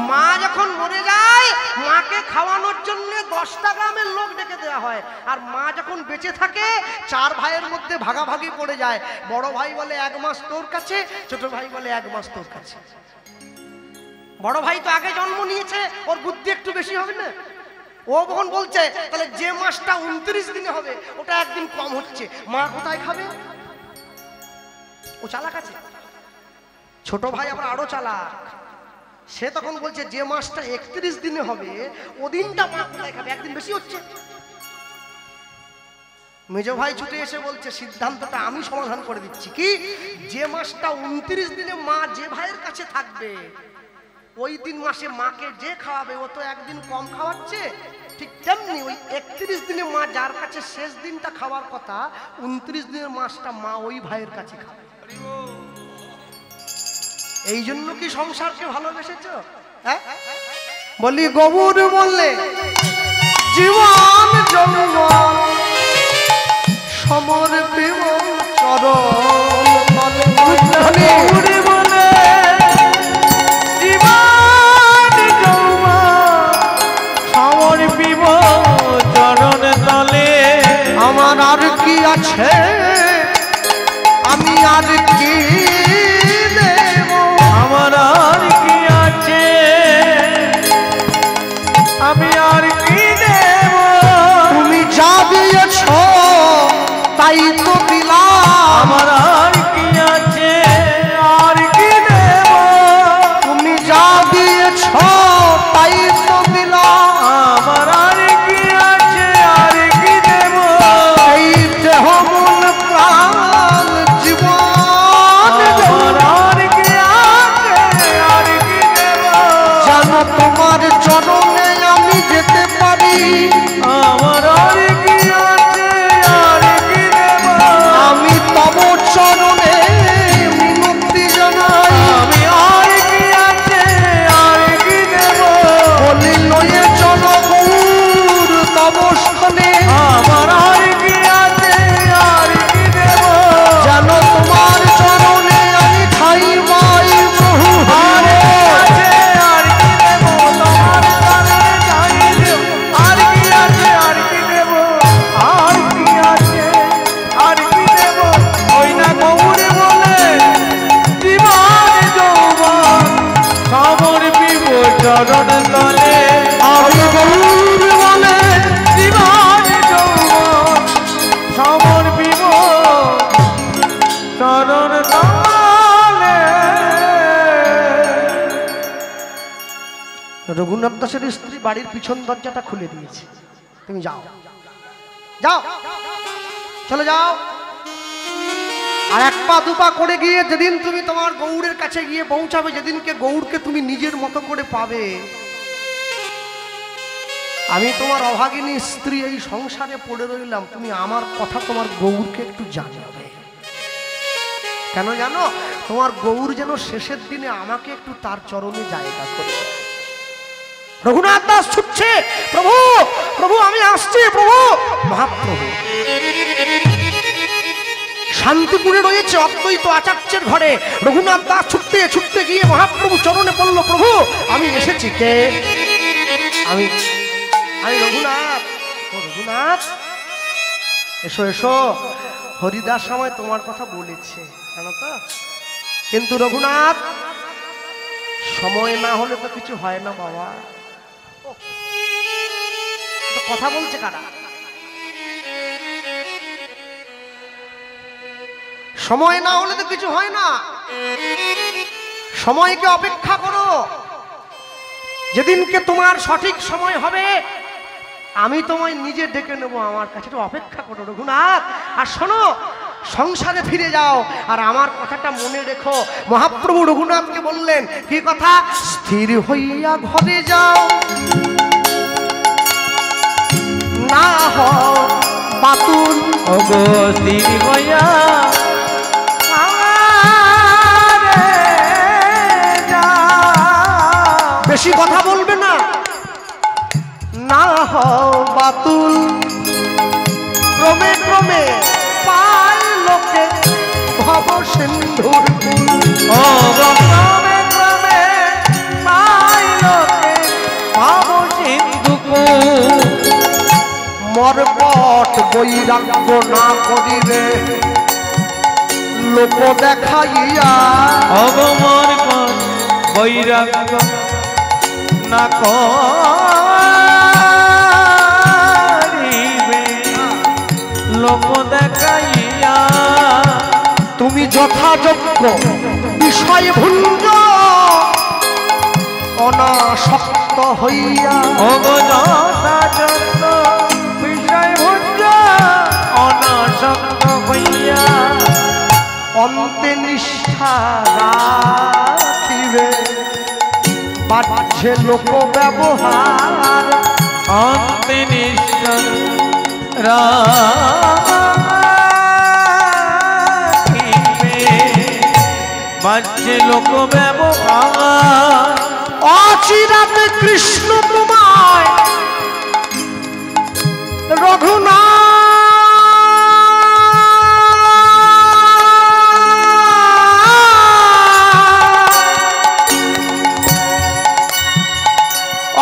মা যখন মরে যায় মাকে খাওয়ানোর জন্য 10টা গ্রামের লোক ডেকে দেওয়া হয়। আর মা যখন বেঁচে থাকে 4 ভাইয়ের মধ্যে ভাগাভাগি পড়ে যায়। বড় ভাই বলে 1 মাস তোর কাছে, ছোট ভাই বলে 1 মাস তোর কাছে। বড় ভাই তো আগে জন্ম নিয়েছে, ওর বুদ্ধি একটু বেশি হবে না? ও তখন বলছে তাহলে যে মাসটা 29 দিনে হবে ওটা একদিন কম হচ্ছে, মা কোথায় খাবে? ও চালাক আছে। ছোট ভাই আবার আরো চালাক, সে তখন বলছে যে মাসটা 31 দিনে হবে ওদিনটা মা কোথায় খাবে, একদিন বেশি হচ্ছে। মেজ ভাই ছুটে এসে বলছে সিদ্ধান্তটা আমি সমাধান করে দিচ্ছি। কি? যে মাসটা 29 দিনে মা যে ভাইয়ের কাছে থাকবে ওই দিন মাসে মাকে যে খাওয়াবে ও তো একদিন কম খাওয়াচ্ছে, ঠিক তেমনি ওই 31 দিনে মা যার কাছে শেষ দিনটা খাওয়ার কথা 29 দিনের মাসটা মা ওই ভাইয়ের কাছে খাবে। এই জন্য কি সংসারকে ভালোবেসেছো? হ্যাঁ বলি গৌর বললে জীবন যৌবন সমর্পিব চরণ তলে। আমার আর কি আছে, আমি আর কি দেব, আমার আর কি আছে, আমি তাই তো দিলাম। আমার আর কি আছে আর কি দেব, তুমি যা দিয়েছ তাই তো দিলাম। আমার আর কি আছে আর কি দেব, এই দেহ মন প্রাণ জীবন আমার আর কি আছে আর কি দেব, জানো তোমার চরণে আমি যেতে পারি। আমার আর কি আছে আর কি দেব, আমি তব চরণে মিনতি জানাই। আমি আর কি আছে আর কি দেব, বলি লয়ে চল গৌর তব স্থানে। আমার আর কি আছে আর কি দেব, জানো তোমার চরণে আমি ঠাই পাই বহু হারে। আছে আর কি দেব, তোমার চরণে ঠাই দেব, আর কি আছে আর কি দেব, আর কি আছে আর কি দেব, ওই না গৌরে বলে জীবন যৌবন সমর্পিব চরণ তলে, আমি গৌর বলে জীবন যৌবন সমর্পিব চরণ তলে। রঘুনাথ দাসের স্ত্রী বাড়ির পিছন দরজাটা খুলে দিয়েছে। তুমি যাও যাও চলে যাও। আর এক পা দুপা করে গিয়ে যেদিন তুমি তোমার গৌরের কাছে গিয়ে পৌঁছাবে, যেদিনকে গৌরকে তুমি নিজের মতো করে পাবে, আমি তোমার অভাগিনী স্ত্রী এই সংসারে পড়ে রইলাম, তুমি আমার কথা তোমার গৌরকে একটু জানাবে। কেন জানো? তোমার গৌর যেন শেষের দিনে আমাকে একটু তার চরণে জায়গা করে। রঘুনাথ দাস ছুটছে, প্রভু প্রভু আমি আসছি প্রভু। মহাপ্রভু শান্তিপুরে রয়েছে অদ্বৈত আচার্যের ঘরে। রঘুনাথ দাস ছুটতে ছুটতে গিয়ে মহাপ্রভু চরণে পড়ল, প্রভু আমি এসেছি। কে? আমি আমি রঘুনাথ। ও রঘুনাথ, এসো এসো। হরিদাস সময় তোমার কথা বলেছে জানো তো। কিন্তু রঘুনাথ, সময় না হলে তো কিছু হয় না বাবা। তো কথা বলছে কারা? সময় না হলে তো কিছু হয় না। সময়কে অপেক্ষা করো। যেদিনকে তোমার সঠিক সময় হবে আমি তোমায় নিজে ডেকে নেব আমার কাছে। একটু অপেক্ষা করো রঘুনাথ। আর শোনো, সংসারে ফিরে যাও আর আমার কথাটা মনে রেখো। মহাপ্রভু রঘুনাথকে বললেন কি কথা? স্থির হইয়া ঘরে যাও, না হও বাতুল। ওগো স্থির হইয়া বেশি কথা বলবে না, না হও বাতুল। ক্রমে ক্রমে পায় লোকে ভব সিন্ধুর কুল। ও ক্রমে ক্রমে পায় লোকে ভব সিন্ধু কুল। মরপট বৈরাগ্য না করিবে লোক দেখাইয়া। অগমন বৈরাগ্য না করিবে লোক দেখাইয়া। তুমি যথাযোগ্য বিষয় ভুঞ্জ অনাসক্ত হইয়া। ওগো যথাযোগ্য বিষয় ভুঞ্জ অনাসক্ত হইয়া। অন্তে নিষ্ঠা রাখিবে বাহ্যে লোক ব্যবহার। অন্তে নিষ্ঠা রাখিবে বাহ্যে লোক ব্যবহার। অচিরাতে কৃষ্ণ তোমায় রঘুনাথ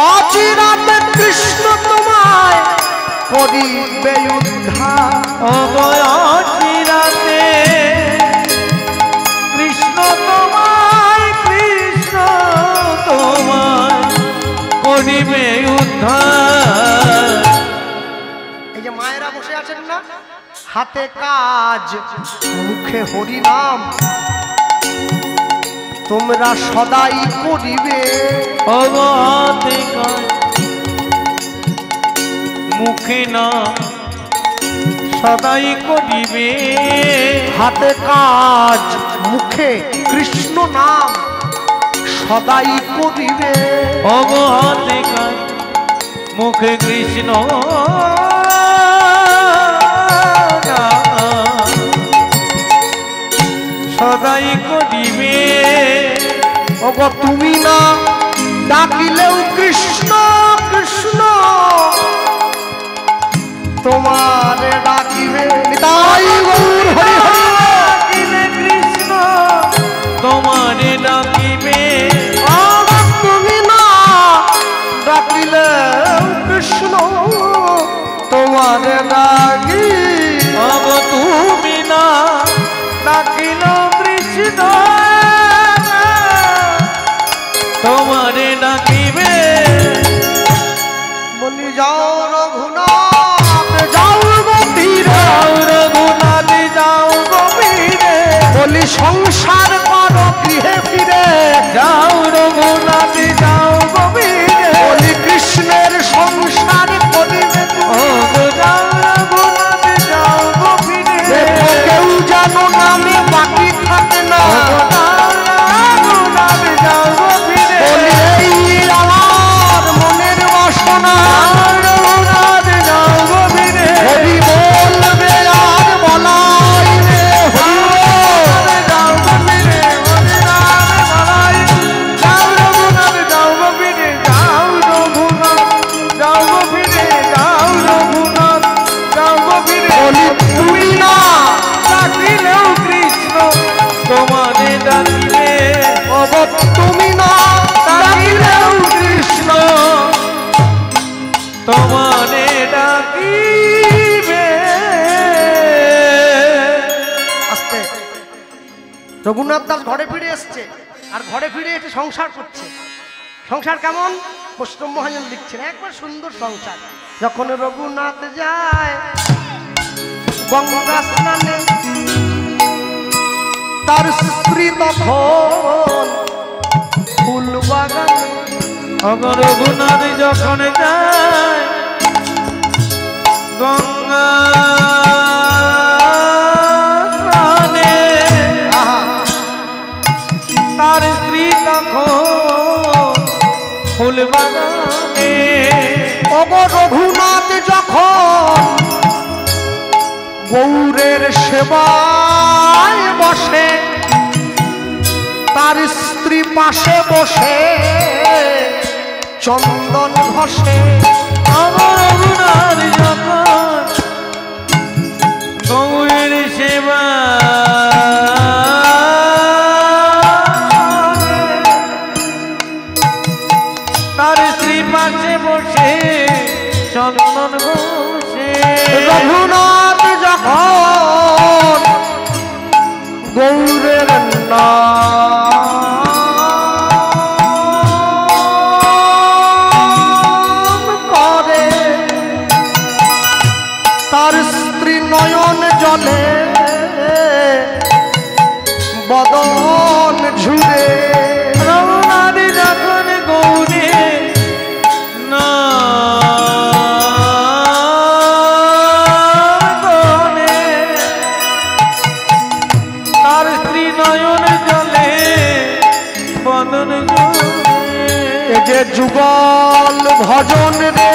অচিরাতে কৃষ্ণ তোমায় করিবে উদ্ধার। অচিরাতে কৃষ্ণ তোমায় করিবে উদ্ধার। এই যে মায়েরা হাতে কাজ মুখে হরি নাম তোমরা সদাই করিবে। হাতে কাজ মুখে না সদাই করিবে। হাতে কাজ মুখে কৃষ্ণ নাম সদাই করিবে। হাতে কাজ মুখে কৃষ্ণ সদাই করিবে। ওগো তুমি না ডাকিলেও কৃষ্ণ কৃষ্ণ তোমার ডাকিবে। তাই গৌর হরি হরি ডাকিলে কৃষ্ণ তোমার ডাকিবে। তুমি না ডাকিলেও কৃষ্ণ তোমার ডাকি। তুমি না ডাকিল কৃষ্ণ তোমারে ডাকিবে। বলি যাও রঘুনাথ যাও গভীরে, যাও রঘুনাথ যাও গভীরে। বলি সংসার করো গৃহে ফিরে। যাও রঘুনাথ যাও গভীরে। বলি কৃষ্ণের সংসার করিবে। যাও রঘুনাথ যাও গভীরে। কেউ যেন নামে বাকি থাকে না। রঘুনাথ যাও গভীরে। বলি এই আমার মনের বাসনা। রঘুনাথ যাও গভীরে। হরি বলবে আর বলাই রে হরি বল। যাও গভীরে হরিনাম বলাই। যাও রঘুনাথ যাও গভীরে। যাও রঘুনাথ যাও গভীরে। যাও রঘুনাথ যাও গভীরে। বলি তুমি না ডাকিলেও কৃষ্ণ তোমারে ডাকিবে। ওগো তুমি না ডাকিলেও কৃষ্ণ তোমারে ডাকিবে। আস্তে। রঘুনাথ দাস ঘরে ফিরে এসছে আর ঘরে ফিরে এসে সংসার করছে। সংসার কেমন? বৈষ্ণব মহাজন লিখছেন একবার সুন্দর সংসার। যখন রঘুনাথ যায় গঙ্গা স্নানে তার স্ত্রী তখন ফুল বাগানে। অগর রঘুনাথ যখন যায় গঙ্গা স্নানে আহা, তার স্ত্রী তখন ফুল বাগানে। ওগো রঘুনাথ যখন গৌরের সেবায় বসে তার স্ত্রী পাশে বসে চন্দন ঘষে। অগর রঘুনাথ যখন গৌরের সেবা তার স্ত্রী পাশে বসে চন্দন ঘষে। রঘুনাথ যখন গৌরের নাম করে তার স্ত্রী নয়ন জলে বদন ঝুরে। রঘুনাথ যখন গৌরে নামে তার স্ত্রী নয়ন জলে বদন এ যে যুগল ভজন রে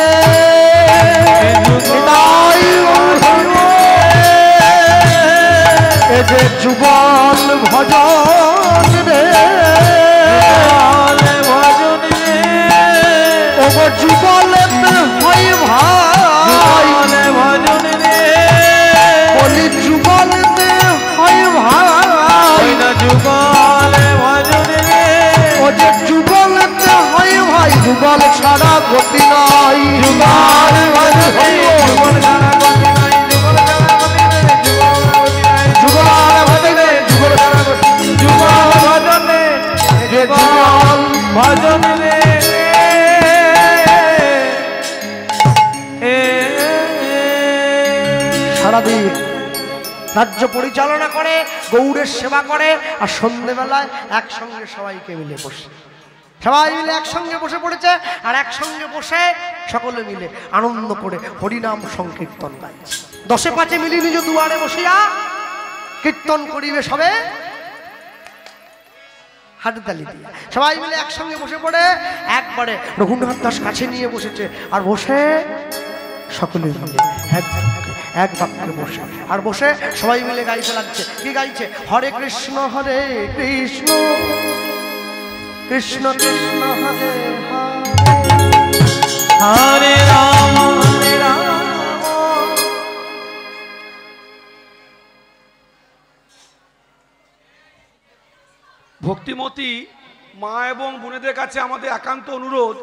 তাই এ যে যুগল ভজন রে ভজন রে ওগো যুগলেতে হয় ভাই। ভজন রে বলি যুগলেতে হয় ভাই। যুগলে ভজন রে ও যে যুগলেতে হয় ভাই যুগল ছাড়া গতি নাই। যুগল ভজন রে যুগল ছাড়া গতি নাই। যুগল ভজন রে যুগল ছাড়া গতি। যুগল ভজন রে যুগল ভজন রে সারাদিন রাজ্য পরিচালনা করে, গৌড়ের সেবা করে, আর সন্ধ্যেবেলায় একসঙ্গে সবাইকে মিলে বসে, সবাই মিলে একসঙ্গে বসে পড়েছে, আর একসঙ্গে বসে সকলে মিলে আনন্দ করে হরিনাম সংকীর্তন গাইছে। 10-5 মিলি নিজ দুয়ারে বসিয়া কীর্তন করিবে সবে হাততালি দিয়ে, সবাই মিলে একসঙ্গে বসে পড়ে একবারে রঘুনাথ দাস কাছে নিয়ে বসেছে, আর বসে সকলে মিলে এক বাক্যে বসে, আর বসে সবাই মিলে গাইতে লাগছে। কি গাইছে? হরে কৃষ্ণ কৃষ্ণ কৃষ্ণ কৃষ্ণ হরে হরে রাম হরে রাম। ভক্তিমতী মা এবং বোনেদের কাছে আমাদের একান্ত অনুরোধ,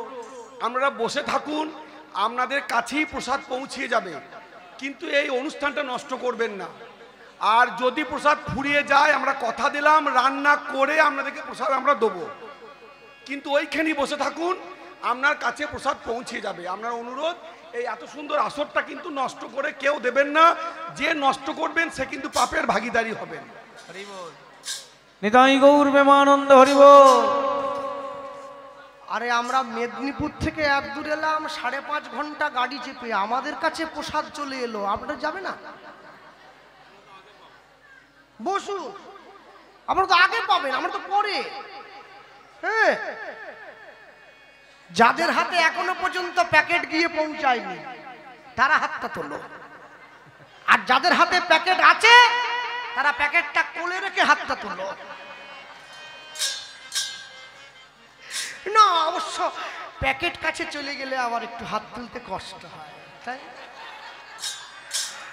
আপনারা বসে থাকুন, আপনাদের কাছেই প্রসাদ পৌঁছিয়ে যাবে, কিন্তু এই অনুষ্ঠানটা নষ্ট করবেন না। আর যদি প্রসাদ ফুরিয়ে যায়, আমরা কথা দিলাম রান্না করে আপনাদেরকে প্রসাদ আমরা দেবো, কিন্তু ওইখানেই বসে থাকুন, আপনার কাছে প্রসাদ পৌঁছে যাবে। আপনার অনুরোধ, এই এত সুন্দর আসরটা কিন্তু নষ্ট করে কেউ দেবেন না, যে নষ্ট করবেন সে কিন্তু পাপের ভাগীদারি হবেন। নিতাই গৌর প্রেমানন্দ হরি বল। আরে আমরা মেদিনীপুর থেকে এত দূর এলাম, 5.5 ঘন্টা গাড়ি চেপে, আমাদের কাছে প্রসাদ চলে এলো, আপনারা যাবে না? বসুন, আপনারা তো আগে পাবেন, আমরা তো পরে। হ্যাঁ, যাদের হাতে এখনো পর্যন্ত প্যাকেট গিয়ে পৌঁছায়নি তারা হাতটা তোলো, আর যাদের হাতে প্যাকেট আছে তারা প্যাকেটটা কোলে রেখে হাতটা তোলো। না, অবশ্য প্যাকেট কাছে চলে গেলে আবার একটু হাত তুলতে কষ্ট হয়, তাই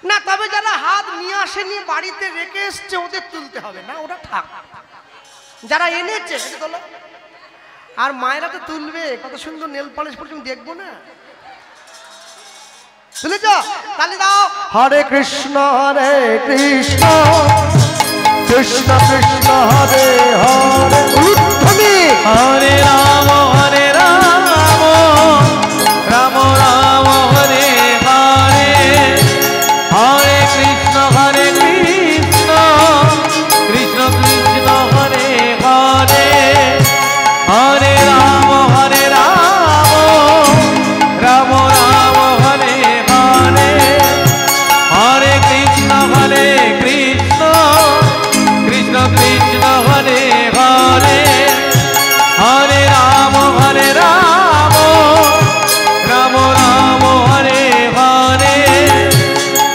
না? তবে যারা হাত নিয়ে আসেনি, বাড়িতে রেখে এসছে, ওদের তুলতে হবে না, ওরা থাক। যারা এনেছে তোলো, আর মায়েরা তো তুলবে, কত সুন্দর নেল পালিশ পর্যন্ত দেখবো না, তুলেছ? তাহলে দাও হরে কৃষ্ণ কৃষ্ণ কৃষ্ণ হরে হরে, হরে রাম রাম রাম হরে হরে, হরে কৃষ্ণ কৃষ্ণ কৃষ্ণ হরে হরে, হরে রাম রাম রাম হরে হরে, হরে কৃষ্ণ কৃষ্ণ কৃষ্ণ কৃষ্ণ হরে হরে, হরে রাম রাম রাম হরে হরে,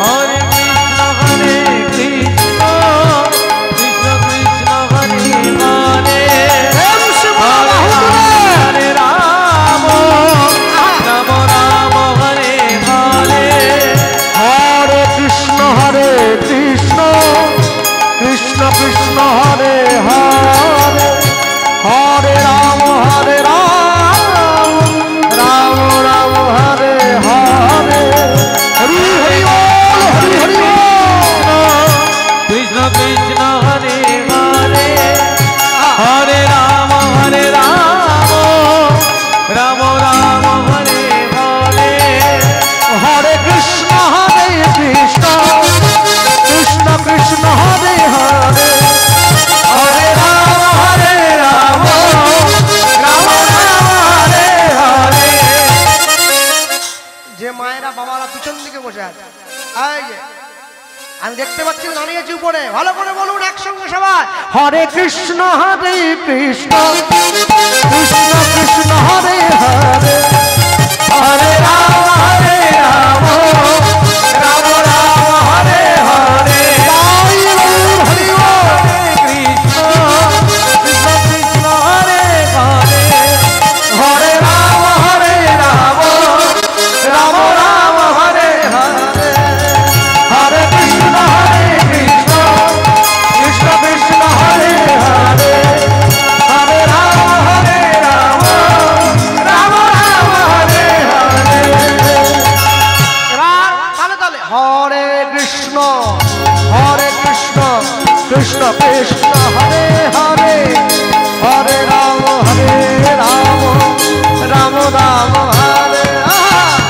হরে কৃষ্ণ কৃষ্ণ কৃষ্ণ কৃষ্ণ হরে হরে, হরে রাম রাম রাম হরে হরে, হরে কৃষ্ণ কৃষ্ণ কৃষ্ণ কৃষ্ণ হরে হরে, হরে রাম রাম রাম হরে হরে, হরি হরি বল, হরি হরি বল। কৃষ্ণ কৃষ্ণ হরে হরে, হরে রাম রাম রাম হরে হরে, হরে কৃষ্ণ কৃষ্ণ কৃষ্ণ কৃষ্ণ হরে হরে, হরে রাম রাম রাম হরে হরে। যে মায়েরা বাবারা পিছন দিকে বসে আছে, এই যে আমি দেখতে পাচ্ছি দাঁড়িয়েছি উপরে, ভালো করে বলুন একসঙ্গে সবাই, হরে কৃষ্ণ কৃষ্ণ কৃষ্ণ কৃষ্ণ হরে হরে, হরে রাম রাম রাম রাম হরে হরে, হরি বল। কৃষ্ণ কৃষ্ণ কৃষ্ণ হরে হরে, হরে রাম রাম রাম রাম হরে হরে, হরে কৃষ্ণ কৃষ্ণ কৃষ্ণ কৃষ্ণ হরে হরে, হরে রাম রাম রাম রাম হরে হরে। এবার তালে তালে হরে কৃষ্ণ কৃষ্ণ কৃষ্ণ হরে হরে, হরে রাম রাম রাম হরে,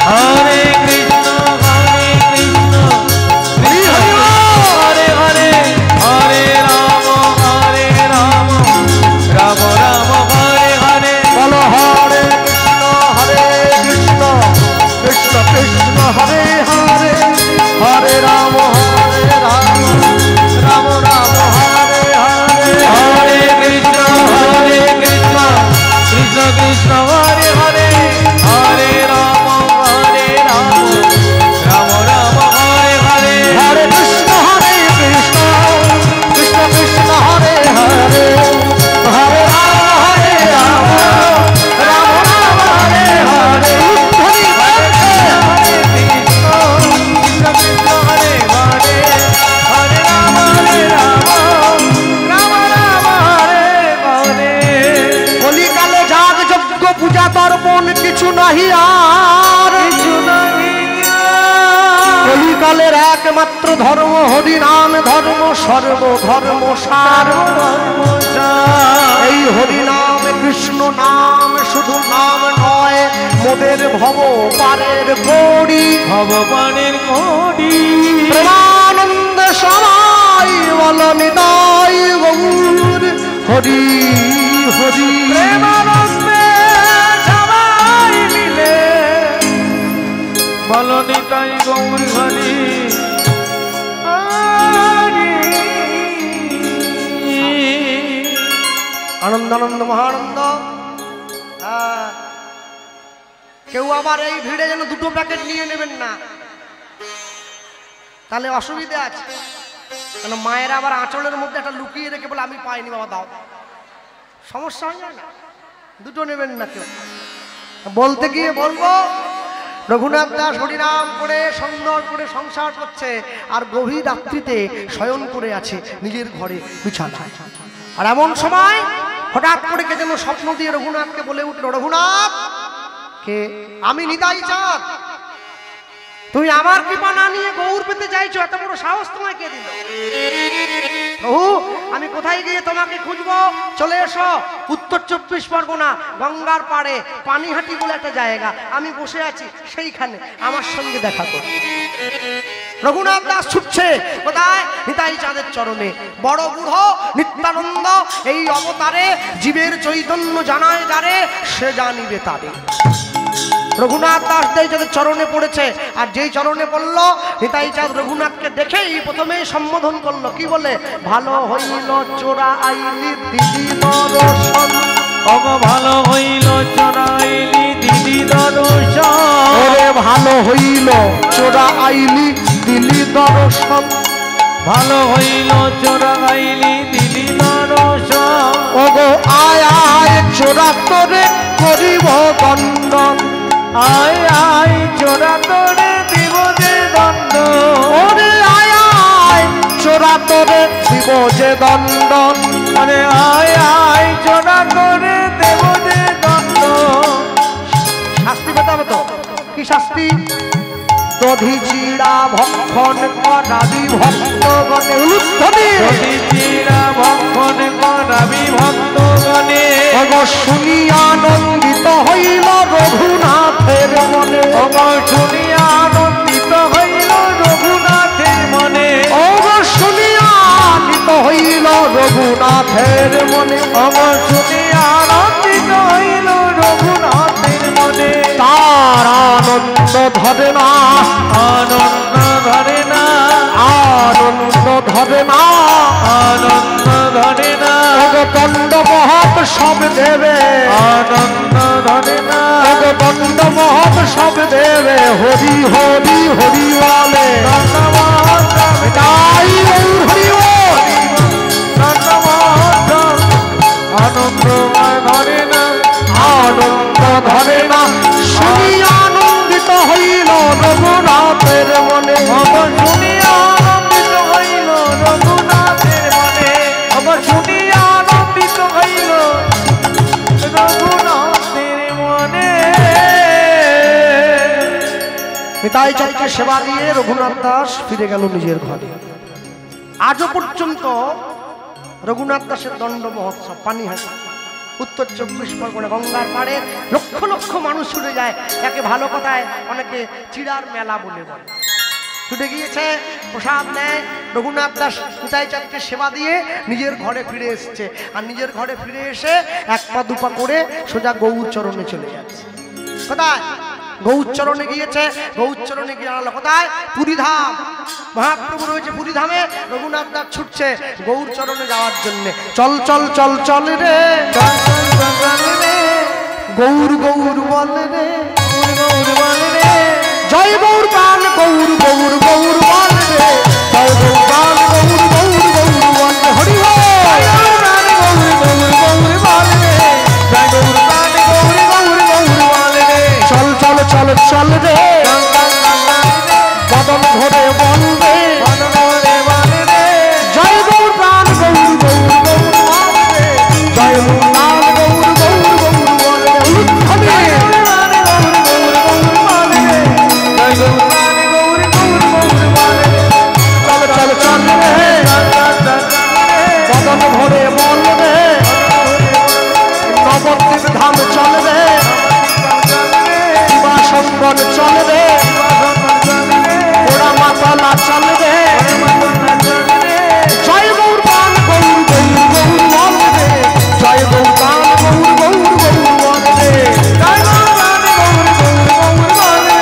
হরে কৃষ্ণ কৃষ্ণ হরি হরি বল। হরে হরে, ধর্ম হরি নাম ধর্ম সর্বধর্ম সার। এই হরি নাম কৃষ্ণ নাম শুধু নাম নয়, মোদের ভব পারের কড়ি, ভগবানের কোটি প্রেমানন্দ সবাই বল নিতাই গৌর হরি হরি। প্রেমানন্দে সবাই মিলে বল নিতাই গৌর হরি হরি। আনন্দ আনন্দ মহানন্দ। কেউ আবার এই ভিড়ে যেন দুটো প্যাকেট নিয়ে নেবেন না, তাহলে অসুবিধা আছে। কেন মায়েরা আবার আঁচলের মধ্যে একটা লুকিয়ে রেখে বলে আমি পাইনি বাবা দাও, সমস্যা হয় না। দুটো নেবেন না কেউ। বলতে গিয়ে বলবো রঘুনাথ দাস হরিনাম করে সুন্দর করে সংসার করছে, আর গভীর রাত্রিতে শয়ন করে আছে নিজের ঘরে বিছানায়। আর এমন সময় হঠাৎ করে কে যেন স্বপ্ন দিয়ে রঘুনাথকে বলে উঠল, রঘুনাথ কে? আমি নিতাই চাঁদ। তুমি আমার কৃপা না নিয়ে গৌর পেতে চাইছো, এত বড় সাহস তোমায় কে দিল? প্রভু আমি কোথায় গিয়ে তোমাকে খুঁজবো? চলে এসো উত্তর 24 পরগনা গঙ্গার পাড়ে পানিহাটি বলে একটা জায়গা, আমি বসে আছি সেইখানে, আমার সঙ্গে দেখা করো। রঘুনাথ দাস ছুটছে কোথায়? নিতাই চাঁদের চরণে। বড় বুড়ো নিত্যানন্দ এই অবতারে জীবের চৈতন্য জানায় যারে, সে জানিবে তারে। রঘুনাথ দাস নিতাই চাঁদের চরণে পড়েছে, আর যেই চরণে পড়ল নিতাই চাঁদ রঘুনাথকে দেখেই প্রথমেই সম্বোধন করলো, কি বলে? ভালো হইল চোরা আইলি দিদি দর্শন। ভালো হইল চোরাইলি দিদি দর্শন। ওরে ভালো হইল চোরা আইলি দিলি দর্শন। ভালো হইল চোরাইলি দিদি দর্শন। ওগো আয় আয় চোরা তোরে করিব দণ্ডন। আয় আয় চোরা তোরে দিব যে দণ্ড। ওরে আয় আয় চোরা তোরে দিব যে দণ্ডন। আরে আয় আয় চোরা তোরে দেব যে দণ্ড। শাস্তি পেতে হবে তো। কি শাস্তি? দধি চিড়া ভক্ষণ করাবি ভক্তগণে। দধি চিড়া ভক্ষণ করাবি ভক্তগণে। ওগো শুনি আনন্দিত হইল রঘুনাথের মনে। ওগো শুনি আনন্দিত হইল রঘুনাথের মনে। ওগো শুনি আনন্দিত হইল রঘুনাথের মনে। ওগো শুনি আনন্দিত হইল রঘুনাথের মনে। তার আনন্দ ধরে না, আনন্দ ধরে না, আনন্দ ধরে না, আনন্দ ধরে না। ওগো দণ্ড মহৎ সব দেবে, আনন্দ ধরে না, ওগো দণ্ড মহৎ সব দেবে। হরি হরি হরি বলে তাই হরি বল। আনন্দ ধরে না, আনন্দ ধরে না, শুনি আনন্দিত হইল রঘুনাথের মনে। শুনি আনন্দিত হইল রঘুনাথের মনে। আমার শুনি আনন্দিত হইল রঘুনাথের মনে। নিতাই চাঁদকে সেবা দিয়ে রঘুনাথ দাস ফিরে গেল নিজের ঘরে। আজও পর্যন্ত রঘুনাথ দাসের দণ্ড মহোৎসব পানিহাটি উত্তর 24 পরগনা গঙ্গার পাড়ে লক্ষ লক্ষ মানুষ ছুটে যায়। একে ভালো কথায় অনেকে চিড়ার মেলা বলে বলে। ছুটে গিয়েছে, প্রসাদ নেয়। রঘুনাথ দাস নিতাই চাঁদকে সেবা দিয়ে নিজের ঘরে ফিরে এসছে, আর নিজের ঘরে ফিরে এসে এক পা দুপা করে সোজা গৌরচরণে চলে যাচ্ছে। কোথায়? গৌরচরণে গিয়েছে। গৌরচরণে গিয়ে আনলো কোথায়? পুরীধাম। মহাপ্রভু রয়েছে পুরীধামে। রঘুনাথ দাস ছুটছে গৌরচরণে যাওয়ার জন্য। চল চল চল চল রে, গৌর গৌর বল রে, জয় গৌর গান গৌর গৌর গৌর বল রে, জয় গৌর গান গৌর গৌর গৌর বল রে। হরি বল। চল চল চল চল রে, বদন ধরে বল রে, জয় গৌর গান গৌর গৌর গৌর বল রে, জয় গৌর গান গৌর গৌর গৌর বল রে। চল মন ভরে বলবে নবদ্বীপ ধাম চলবে শিবাসম্বর চলবে ওরা মাতালা চলবে জয় গৌর গান গৌর গৌর গৌর বলবে জয় গৌর গান গৌর গৌর গৌর বলবে জয় গৌর গান গৌর গৌর গৌর বলবে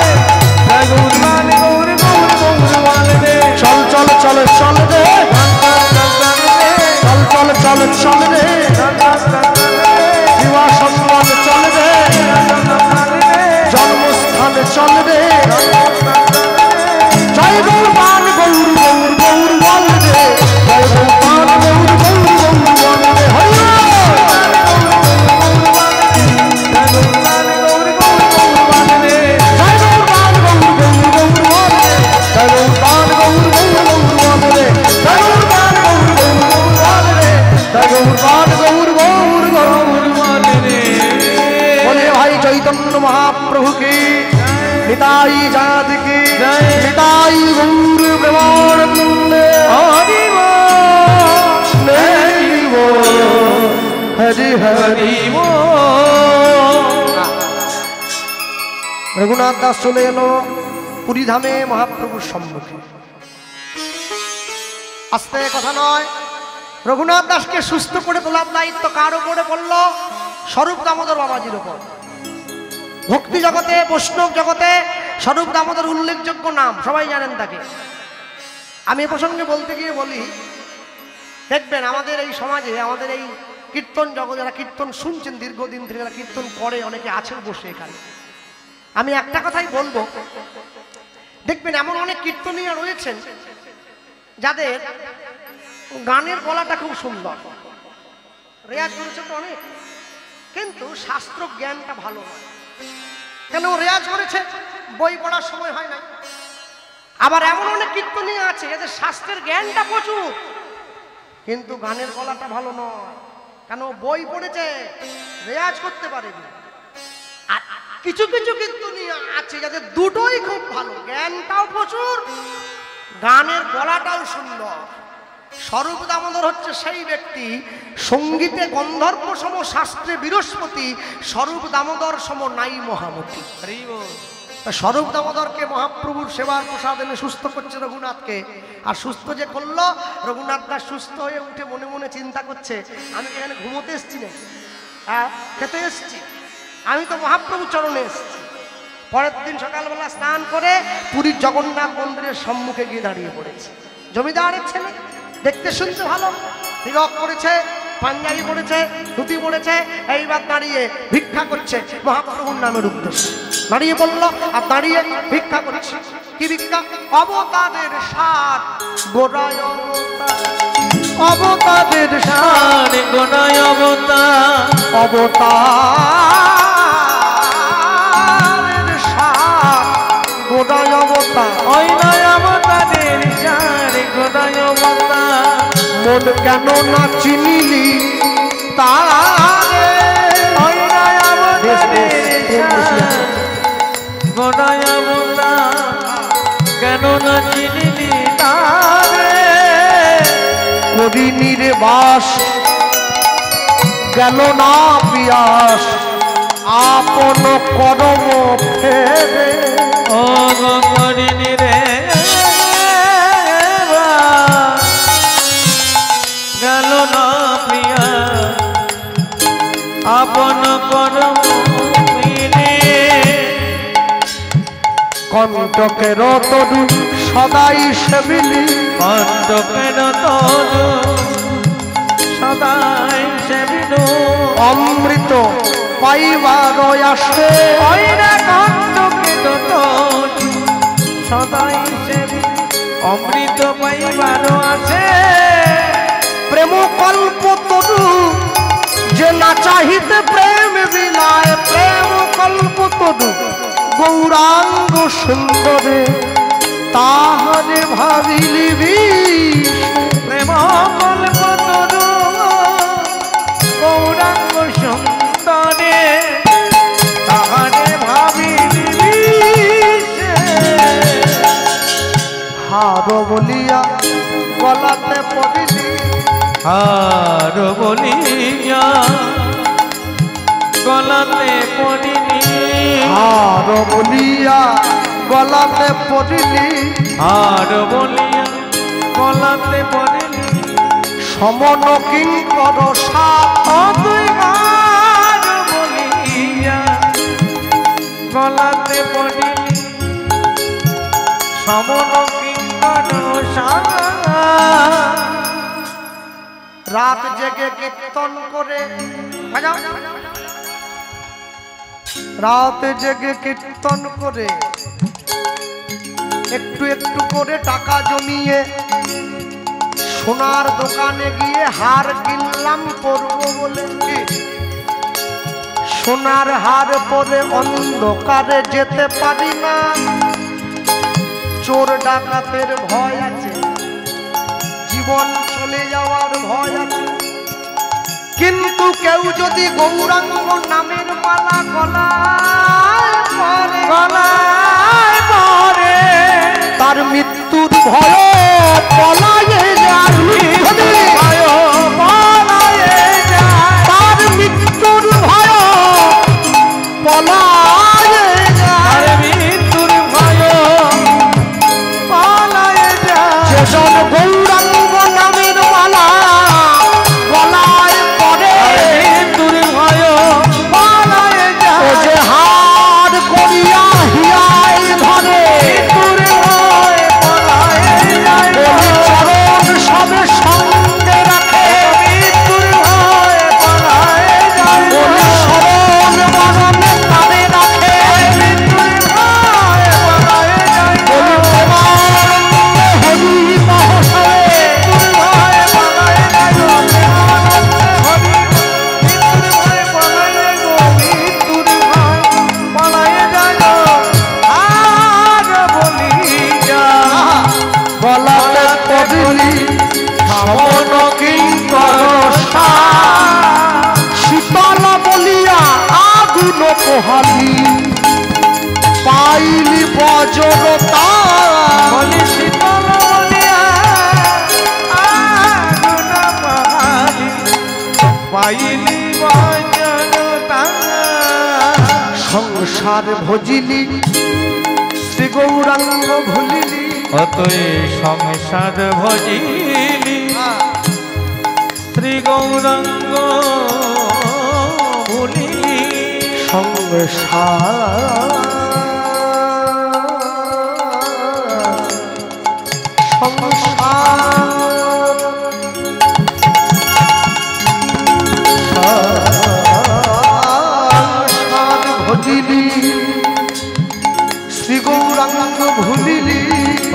জয় গৌর গান গৌর গৌর গৌর বলবে চল চল চল চলবে চল চল চল চলবে শিবাসম্বর চলবে জন্মস্থান চলবে জয় গৌর গান গৌর গৌর গৌর বলবে জয় গৌর গান গৌর গৌর গৌর বলবে হরি জয় গৌর গান গৌর গৌর গৌর বলবে জয় গৌর গান গৌর গৌর গৌর বলবে জয় গৌর গান গৌর গৌর গৌর বলবে জয় গৌর গান গৌর গৌর গৌর বলবে জয় গৌর গান গৌর গৌর গৌর বলবে বলে ভাই চৈতন্য মহাপ্রভু কি নিতাই জাত কি নিতাই গৌর প্রেমানন্দে হরি হরি হরি রঘুনাথ দাস চলে এলো পুরীধামে মহাপ্রভুর সম্মুখে। আস্তে কথা নয়, রঘুনাথ দাসকে সুস্থ করে তোলার দায়িত্ব কার উপরে পড়ল? স্বরূপ দামোদর বাবাজির উপর। ভক্তি জগতে বৈষ্ণব জগতে স্বরূপ দামোদর উল্লেখযোগ্য নাম, সবাই জানেন তাকে। আমি এ প্রসঙ্গে বলতে গিয়ে বলি, দেখবেন আমাদের এই সমাজে, আমাদের এই কীর্তন জগৎ, যারা কীর্তন শুনছেন দীর্ঘদিন থেকে, যারা কীর্তন করে অনেকে আছেন বসে এখানে, আমি একটা কথাই বলবো, দেখবেন এমন অনেক কীর্তনীয় রয়েছেন যাদের গানের গলাটা খুব সুন্দর, রেয়াজ করেছে তো অনেক, কিন্তু শাস্ত্র জ্ঞানটা ভালো নয়। কেন? রেয়াজ করেছে, বই পড়ার সময় হয় না। আবার এমন অনেক কীর্তনীয় আছে এদের শাস্ত্রের জ্ঞানটা প্রচুর, কিন্তু গানের গলাটা ভালো নয়। কেন? বই পড়েছে, রেয়াজ করতে পারেনি। আর কিছু কিছু কীর্তনীয় আছে যাদের দুটোই খুব ভালো, জ্ঞানটাও প্রচুর, গানের গলাটাও সুন্দর। স্বরূপ দামোদর হচ্ছে সেই ব্যক্তি, সঙ্গীতে গন্ধর্ব সম, শাস্ত্রে বৃহস্পতি, স্বরূপ দামোদর সম নাই মহামতি। স্বরূপ দামোদরকে মহাপ্রভুর সেবার প্রসাদ এনে সুস্থ করছে রঘুনাথকে। আর সুস্থ যে করলো, রঘুনাথ দাস সুস্থ হয়ে উঠে মনে মনে চিন্তা করছে, আমি এখানে ঘুমোতে এসছি না, হ্যাঁ খেতে এসছি, আমি তো মহাপ্রভু চরণে এসছি। পরের দিন সকালবেলা স্নান করে পুরীর জগন্নাথ মন্দিরের সম্মুখে গিয়ে দাঁড়িয়ে পড়েছে। জমিদারের ছেলে, দেখতে শুনতে ভালো, তিলক করেছে, পাঞ্জাবি পড়েছে, ধুতি পড়েছে, এইবার দাঁড়িয়ে ভিক্ষা করছে মহাপ্রভুর নামের উদ্দেশ্যে। দাঁড়িয়ে বলল আর দাঁড়িয়ে ভিক্ষা করছে। কি ভিক্ষা? অবতারের সার গোড়ায় অবতার, অবতারের সার গোনায় অবতার, অবতারের সার গোড়ায় অবতার, ওই নয় অবতারের সার গোনায় অবতার, মন কেন না চিনিলি তারে, ওই নয় অবতারের সার গোনায় অবতার, কেন না চিনিলি তারে, করিনি রে বাস গেল না পিয়াস, আপন করম ফেরে, ও গরিনি রে গেল না প্রিয়া, আপন করম ফিরে, কণ্টকের তরু সদাই সেবিলি, কণ্টকের তরু সদাই সেবিনু, অমৃত পাইবার আসে, ওই না কণ্টকের তরু সদাই সেবিনু, অমৃত পাইবার আছে, প্রেম কল্প তরু যে না চাহিতে প্রেম বিলায়, প্রেম কল্প তরু গৌরাঙ্গ সুন্দরে তাহারে ভাবিলি বিষ, প্রেম কল্প তরু গৌরাঙ্গ সুন্দরে তাহারে ভাবিলি বিষে, হার বলিয়া গলাতে পড়িলি, হার বলিয়া গলাতে পড়িনি, হার বলিয়া গলাতে পড়িলি, হার বলিয়া গলাতে পড়িনি, সমন কিঙ্কর সাপ তুই হার বলিয়া গলাতে পড়িনি, সমন কিঙ্কর সাপ। রাত জেগে কীর্তন করে, রাত জেগে কীর্তন করে একটু একটু করে টাকা জমিয়ে সোনার দোকানে গিয়ে হার কিনলাম পরবো বলে। সোনার হার পরে অন্ধকারে যেতে পারি না, চোর ডাকাতের ভয় আছে, জীবন চলে যাওয়ার ভয় আছে। কিন্তু কেউ যদি গৌরাঙ্গ নামের মালা গলায় পরে, গলায় পরে তার মৃত্যুর ভয় পলায়ে যায়, ভয় পলায়ে যায়, তার মৃত্যুর ভয় পলায়ে যায়, তার মৃত্যুর ভয় পলায়ে যায়। যেজন গৌরাঙ্গ নামের মালা গলায় পরে, মৃত্যুর ভয় পলায়ে যায়, ও যে হার করিয়া হিয়ায় ধরে, মৃত্যুর ভয় পলায়ে যায়, বলি চরণ সবে সঙ্গে রাখে, মৃত্যুর ভয় পলায়ে যায়, বলি শরণ মরণে তারে রাখে, মৃত্যুর ভয় পলায়ে যায়, বলি প্রেমানন্দে হরি মহাশয়ে, মৃত্যুর ভয় পলায়ে যায়, প্রেমানন্দে হরি, মৃত্যুর ভয় পলায়ে গো, মৃত্যুর ভয় পলায়ে যায় গো। আর বলি যা গলাতে পড়িলি সমন কিঙ্কর সাপ, শীতল বলিয়া আগুন পোহালি, পাইলি বজ্রতা, বলি শীতল বলিয়া আগুন পাহালি, পাইলি বজ্রতা। সংসার ভজিলি শ্রী গৌরাঙ্গ ভুলিলি, অতএ সংসার ভজিলি শ্রী গৌরাঙ্গ ভুলিলি, সংসার সংসার ভজিলি শ্রী গৌরাঙ্গ ভুলিলি,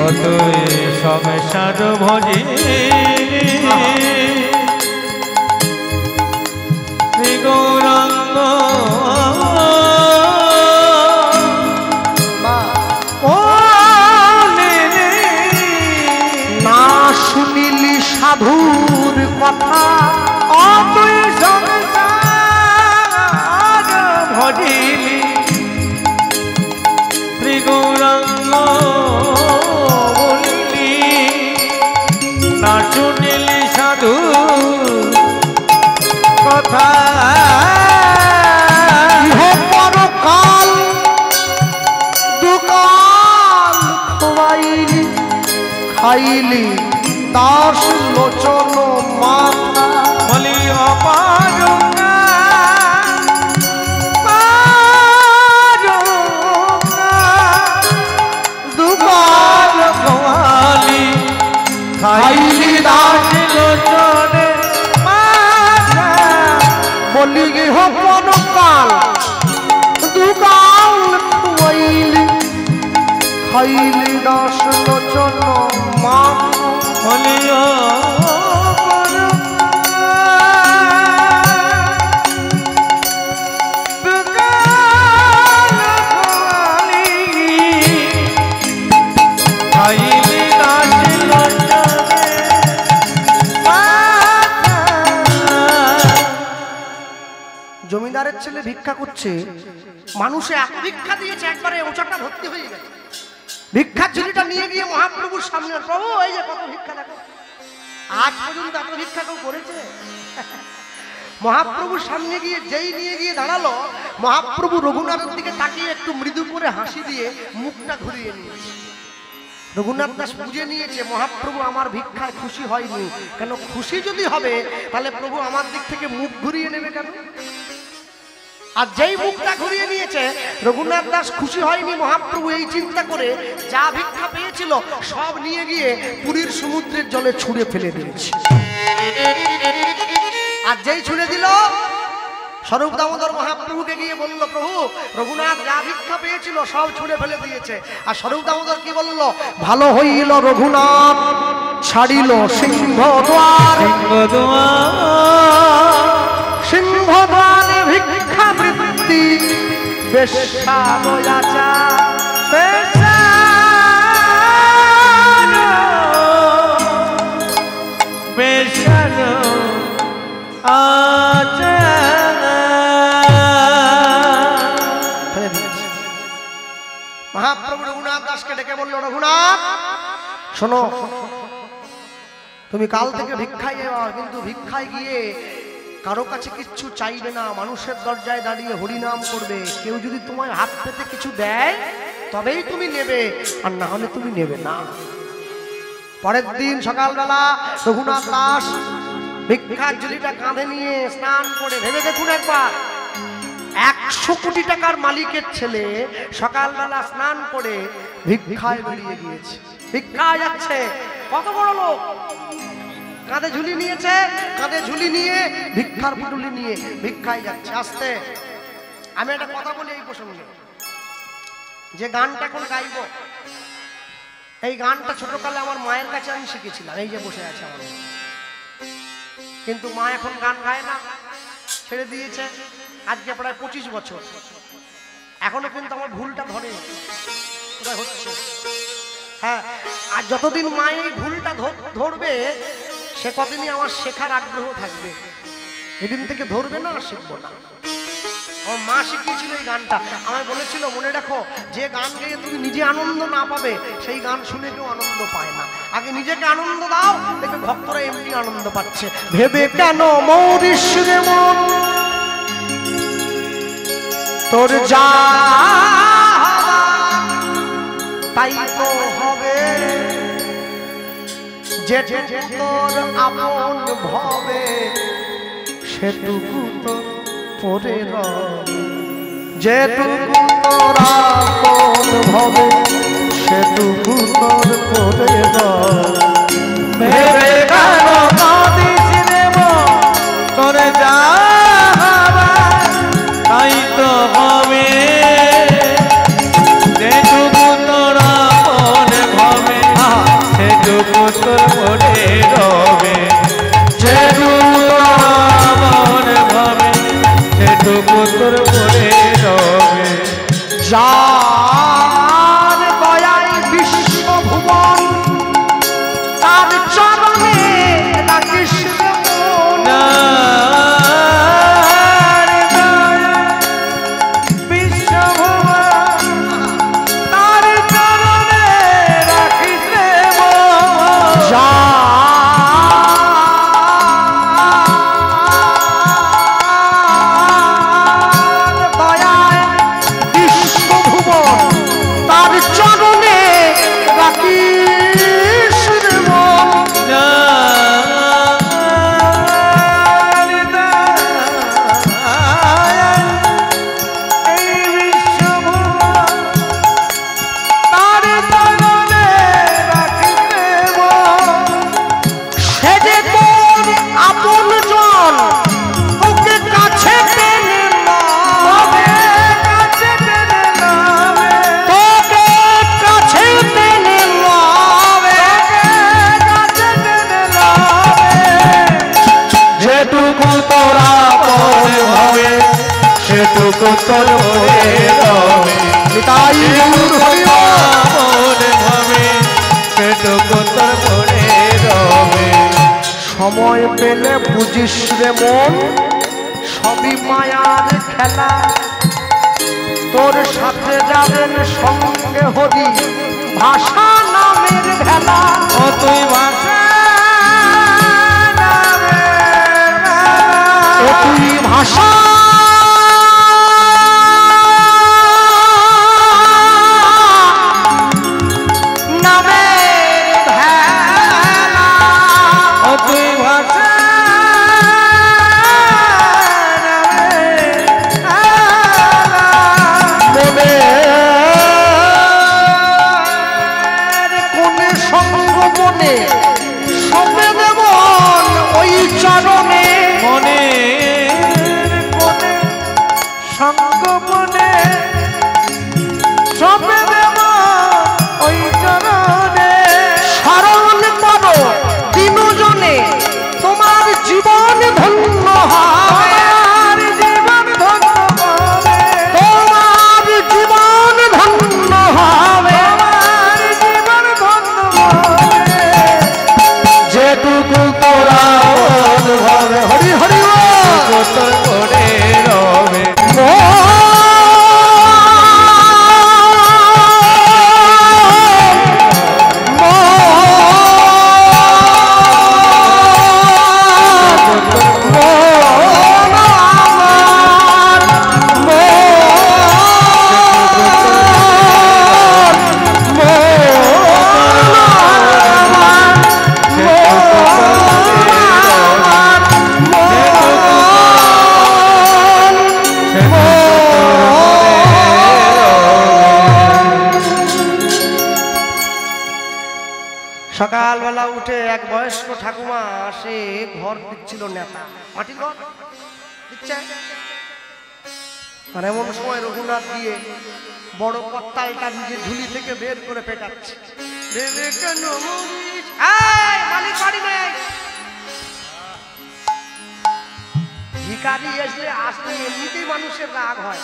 অতএ সংসার ভজিলি শ্রী গৌরাঙ্গ না শুনিলি সাধুর কথা, অতুই সংসার ভজিলি শ্রী গৌরাঙ্গ বলিলি, না শুনিলি সাধু কথা, ইহ পরকাল দুকাল খোয়াইলি, খাইলি দাস লোচন মাথা, বলি অপারঙ্গা দুকাল গোয়ালি খাইলি দাস লোচনে মাথা, বলি ইহ পরকাল দুকাল খোয়াইলি, খাইলি দাস লোচন মাথা, বলি জমিদারের ছেলে ভিক্ষা করছে, মানুষে এত ভিক্ষা দিয়েছে একবারে ওচাটা ভর্তি হয়ে গেছে। ভিক্ষার ঝুলিটা নিয়ে গিয়ে মহাপ্রভুর সামনে, প্রভু এই যে কত ভিক্ষা দেখো। আজ পর্যন্ত আপনার ভিক্ষা কেউ করেছে? মহাপ্রভুর সামনে গিয়ে যেই নিয়ে গিয়ে দাঁড়ালো, মহাপ্রভু রঘুনাথের দিকে তাকিয়ে একটু মৃদু করে হাসি দিয়ে মুখটা ঘুরিয়ে নিয়েছে। রঘুনাথ দাস বুঝে নিয়েছে মহাপ্রভু আমার ভিক্ষায় খুশি হয়নি। কেন? খুশি যদি হবে তাহলে প্রভু আমার দিক থেকে মুখ ঘুরিয়ে নেবে কেন? আর যেই মুখটা ঘুরিয়ে নিয়েছে, রঘুনাথ দাস খুশি হয়নি। মহাপ্রভু এই চিন্তা করে যা ভিক্ষা পেয়েছিল সব নিয়ে গিয়ে পুরীর সমুদ্রের জলে ছুঁড়ে ফেলে দিয়েছে। আর যেই ছুঁড়ে দিল, স্বরূপ দামোদর মহাপ্রভুকে গিয়ে বলল, প্রভু রঘুনাথ যা ভিক্ষা পেয়েছিল সব ছুঁড়ে ফেলে দিয়েছে। আর স্বরূপ দামোদর কি বলল? ভালো হইল রঘুনাথ ছাড়িল সিংহদ্বার, সিংহদ্বারে ভিক্ষা বৃত্তি বেশ্যানো মহাপ্রভু রঘুনাথ দাসকে ডেকে বলল, রঘুনাথ শোনো, তুমি কাল থেকে ভিক্ষায় যাও, কিন্তু ভিক্ষায় গিয়ে কারো কাছে কিচ্ছু চাইবে না, মানুষের দরজায় দাঁড়িয়ে হরিনাম করবে। কেউ যদি তোমায় হাত পেতে কিছু দেয় তবেই তুমি নেবে, আর না হলে তুমি নেবে না। পরের দিন সকালবেলা রঘুনাথ দাস ভিক্ষার ঝুলিটা কাঁধে নিয়ে স্নান করে, ভেবে দেখুন একবার, 100 কোটি টাকার মালিকের ছেলে সকালবেলা স্নান করে ভিক্ষায় বেরিয়ে গিয়েছে। ভিক্ষায় যাচ্ছে, কত বড় লোক, কাঁধে ঝুলি নিয়েছে, কাঁধে ঝুলি নিয়ে ভিক্ষার পুটুলি নিয়ে ভিক্ষায় যাচ্ছে। আসতে আমি একটা কথা বলি এই প্রসঙ্গে, যে গানটা এখন গাইব, এই গানটা ছোটকালে আমার মায়ের কাছে আমি শিখেছিলাম। এই যে বসে আছে আমার, কিন্তু মা এখন গান গায় না, ছেড়ে দিয়েছে। আজকে প্রায় 25 বছর, এখনো কিন্তু আমার ভুলটা ধরে কোথায় হচ্ছে। হ্যাঁ, আর যতদিন মা এই ভুলটা ধরবে সে কতদিনই আমার শেখার আগ্রহ থাকবে। এদিন থেকে ধরবে না, শিখবো না। আমার মা শিখিয়েছিল এই গানটা, আমায় বলেছিল, মনে রাখো, যে গান গেয়ে তুমি নিজে আনন্দ না পাবে সেই গান শুনে কেউ আনন্দ পায় না। আগে নিজেকে আনন্দ দাও, দেখবে ভক্তরা এমনি আনন্দ পাচ্ছে। ভেবে কেন মরিস রে মন, তোর যা তাই তো হবে, যেটুকু তোর আপন ভবে সেটুকু তো পরে রবে, যেটুকু তোর আপন ভবে সেটুকু তোর পরে রবে। ভেবে কেন কাঁদিস রে মন, তোর যা তাই তো হবে, যেটুকু তোর আপন ভবে সেটুকু তোর পরে রবে, যেটুকু তোর আপন ভবে সেটুকু তোর পরে রবে। যার দয়ায় বিশ্বভুবন, তার চরণে রাখিস মন। সেটুকু তোর পরে রবে, তাই মনে ভাবে সেটুকু তোর পরে রবে। সময় পেলে বুঝিস রে মন, সবই মায়ার খেলা, তোর সাথে যাবেন সঙ্গে হরি ভাষা নামের ভেলা। ও তুই ভাষা চরণে মনে কোণে সঙ্গপনে সপে দেব ওই চরণে স্মরণ করো দিনজনে তোমার জীবন ধন্য হবে আমার জীবন ধন্য হবে তোমার জীবন ধন্য হবে আমার জীবন ধন্য হবে যেটুকু তোরা অনুভবে হরি হরি কত করে রবে সকালবেলা উঠে এক বয়স্ক ঠাকুমা সে ঘর দিচ্ছিল নেতা মাটির ঘর দিচ্ছে আর এমন সময় রঘুনাথ দিয়ে বড় কর্তালটা নিজে ঝুলি থেকে বের করে পেটাচ্ছে ভেবে কেন মরিস? এই, মালিক বাড়ি নেই। ভিখারি আসলে এমনিতেই মানুষের রাগ হয়,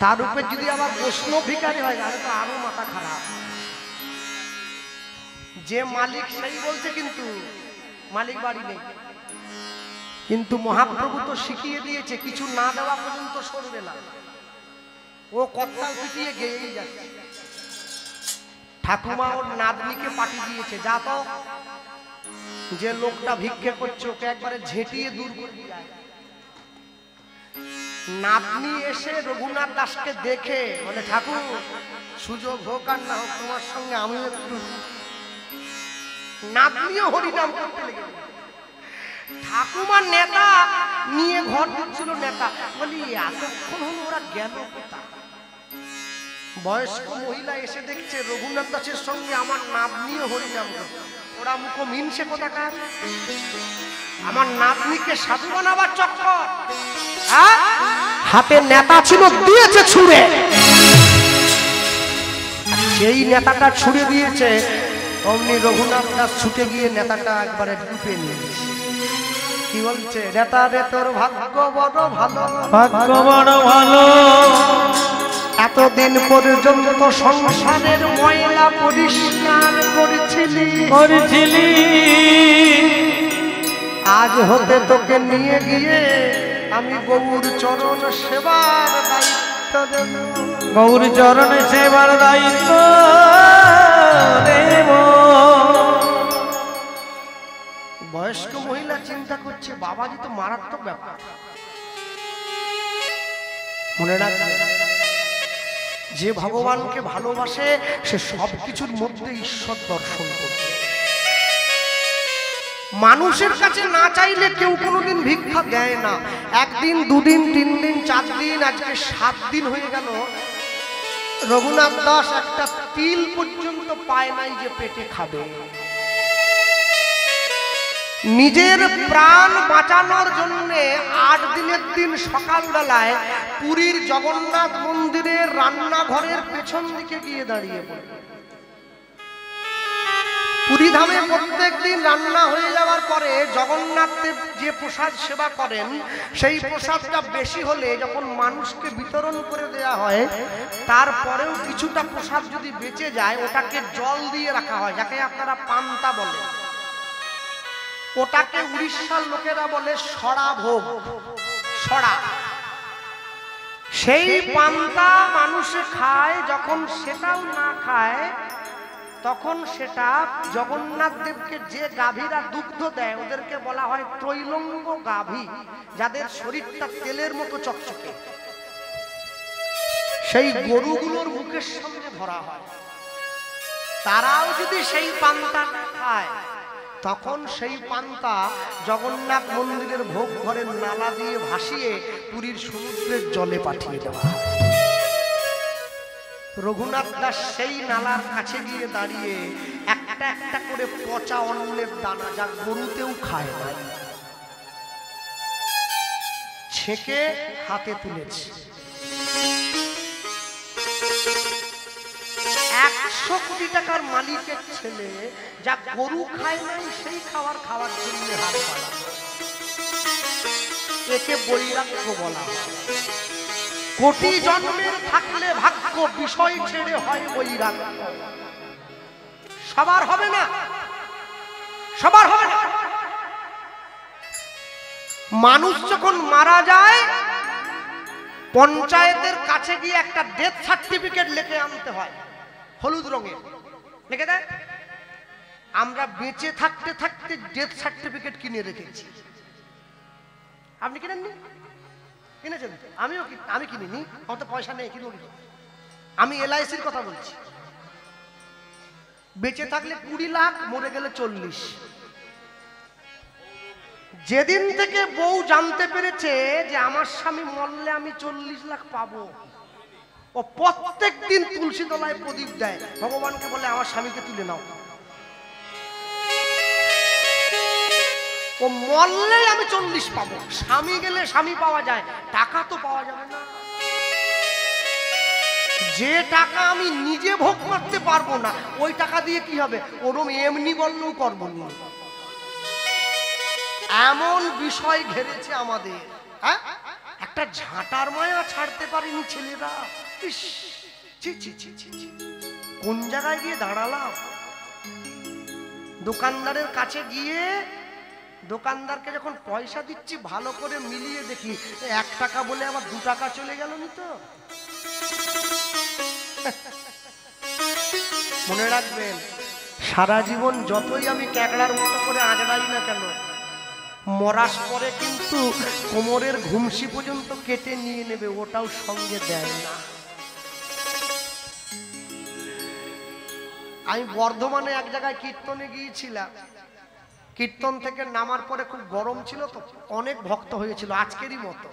তার উপর যদি আবার প্রশ্ন ভিখারি হয় তাহলে তো আরো মাথা খারাপ। যে মালিক সেই বলছে কিন্তু মালিক বাড়ি নেই, কিন্তু মহাপ্রভু তো শিখিয়ে দিয়েছে কিছু না দেওয়া পর্যন্ত সরবে না, ও কর্তাল পিটিয়ে গেয়েই যাচ্ছে। ঠাকুমা ওর নাতনিকে পাঠিয়ে দিয়েছে, যা তো যে লোকটা ভিক্ষে করছে ওকে একবারে ঝেঁটিয়ে দূর করে দিয়ে আয়। নাতনি এসে রঘুনাথ দাসকে দেখে বলে, ঠাকুর সুযোগ হোক আর না হোক তোমার সঙ্গে আমিও একটু। নাতনিও হরিনাম করতে লেগে ঠাকুমার নেতা নিয়ে ঘর দিচ্ছিল। নেতা বলি এতক্ষণ হলো ওরা গেল কোথায়? বয়স্ক মহিলা এসে দেখছে রঘুনাথ দাসের সঙ্গে আমার নাতনিও হরিনাম করে। ওরা মুখ মিনসে কোথাকার, আমার নাতনিকে সাধু বানাবার চক্কর। হাতে নেতা ছিল, দিয়েছে ছুঁড়ে। যেই নেতাটা ছুঁড়ে দিয়েছে অমনি রঘুনাথ দাস ছুটে গিয়ে নেতাটা একবারে ডুবে নিয়েছে। কি বলছে? নেতা রে তোর ভাগ্য বড় ভালো, ভাগ্য বড় ভালো, এতদিন পর্যন্ত সংসারের ময়লা পরিষ্কার করেছিলি, আজ হতে তোকে নিয়ে গিয়ে আমি গৌর চরণ সেবার দায়িত্ব দেব। গৌর চরণ সেবার দায়িত্ব দেব। বয়স্ক মহিলা চিন্তা করছে, বাবাজি তো মারাত্মক ব্যাপার। মনে রাখবে, যে ভগবানকে ভালোবাসে সে সবকিছুর মধ্যে ঈশ্বর দর্শন করবে। মানুষের কাছে না চাইলে কেউ কোনোদিন ভিক্ষা দেয় না। একদিন, দুদিন, 3 দিন, 4 দিন, আজকে 7 দিন হয়ে গেল, রঘুনাথ দাস একটা তিল পর্যন্ত পায় নাই যে পেটে খাবে। নিজের প্রাণ বাঁচানোর জন্য 8 দিনের দিন সকালবেলায় পুরীর জগন্নাথ মন্দিরের রান্নাঘরের পেছন দিকে গিয়ে দাঁড়িয়ে পড়ে। পুরী ধামে প্রত্যেক দিন রান্না হয়ে যাওয়ার পরে জগন্নাথ দেব যে প্রসাদ সেবা করেন, সেই প্রসাদটা বেশি হলে যখন মানুষকে বিতরণ করে দেয়া হয়, তারপরেও কিছুটা প্রসাদ যদি বেঁচে যায় ওটাকে জল দিয়ে রাখা হয়, যাকে আপনারা পান্তা বলেন। ওটাকে উড়িষ্যার লোকেরা বলে সড়া ভোগ, সড়া। সেই পান্তা মানুষে খায়, যখন সেটাও না খায় তখন সেটা জগন্নাথ দেবকে যে গাভীরা দুগ্ধ দেয় ওদেরকে বলা হয় ত্রৈলঙ্গ গাভী, যাদের শরীরটা তেলের মতো চকচকে। সেই গরুগুলোর মুখের সামনে ধরা হয়, তারাও যদি সেই পান্তা খায় তখন সেই পান্তা জগন্নাথ মন্দিরের ভোগ ঘরের নালা দিয়ে ভাসিয়ে পুরীর সমুদ্রের জলে পাঠিয়ে দেওয়া হয়। রঘুনাথ দাস সেই নালার কাছে গিয়ে দাঁড়িয়ে একটা একটা করে পচা অন্নের দানা, যা গরুতেও খায় না, ছেঁকে হাতে তুলেছে। 100 কোটি টাকার মালিকের ছেলে যা গরু খায় নাই সেই খাওয়ার জন্য হাত বাড়ায়, একে বৈরাগ্য বলা হয়। কোটি জন্মের থাকলে ভাগ্য, বিষয় ছেড়ে হয় বৈরাগ্য। সবার হবে না, সবার হবে না। মানুষ যখন মারা যায় পঞ্চায়েতের কাছে গিয়ে একটা ডেথ সার্টিফিকেট লিখে আনতে হয়, হলুদ রঙের লিখে দেয়। আমরা বেঁচে থাকতে থাকতে ডেথ সার্টিফিকেট কিনে রেখেছি। আপনি কিনেননি? কিনেছেন? আমি কিনিনি, আমার তো পয়সা নেই, কিনবো কি? আমি LICর কথা বলছি। বেঁচে থাকলে 20 লাখ, মরে গেলে 40। যেদিন থেকে বউ জানতে পেরেছে যে আমার স্বামী মরলে আমি 40 লাখ পাবো, ও প্রত্যেক দিন তুলসী তলায় প্রদীপ দেয়, ভগবানকে বলে আমার স্বামীকে তুলে নাও। ও মরলেই আমি 40 পাবো, স্বামী গেলে স্বামী পাওয়া যায়, টাকা তো পাওয়া যাবে না। যে টাকা আমি নিজে ভোগ করতে পারবো না, ওই টাকা দিয়ে কি হবে? ওরম এমনি বললেও করবো না। এমন বিষয় ঘেরেছে আমাদের। হ্যাঁ, একটা ঝাঁটার মায়া ছাড়তে পারেনি ছেলেরা। কোন জায়গায় গিয়ে দাঁড়ালাম? দোকানদারের কাছে গিয়ে দোকানদারকে যখন পয়সা দিচ্ছি ভালো করে মিলিয়ে দেখি 1 টাকা বলে আবার 2 টাকা চলে গেল নি তো। মনে রাখবেন, সারা জীবন যতই আমি ক্যাকড়ার মতো করে আঁচড়াই না কেন, মরার পরে কিন্তু কোমরের ঘুমসি পর্যন্ত কেটে নিয়ে নেবে, ওটাও সঙ্গে দেয় না। আমি বর্ধমানে এক জায়গায় কীর্তনে গিয়েছিলাম। কীর্তন থেকে নামার পরে খুব গরম ছিল তো, অনেক ভক্ত হয়েছিল আজকেরই মতো।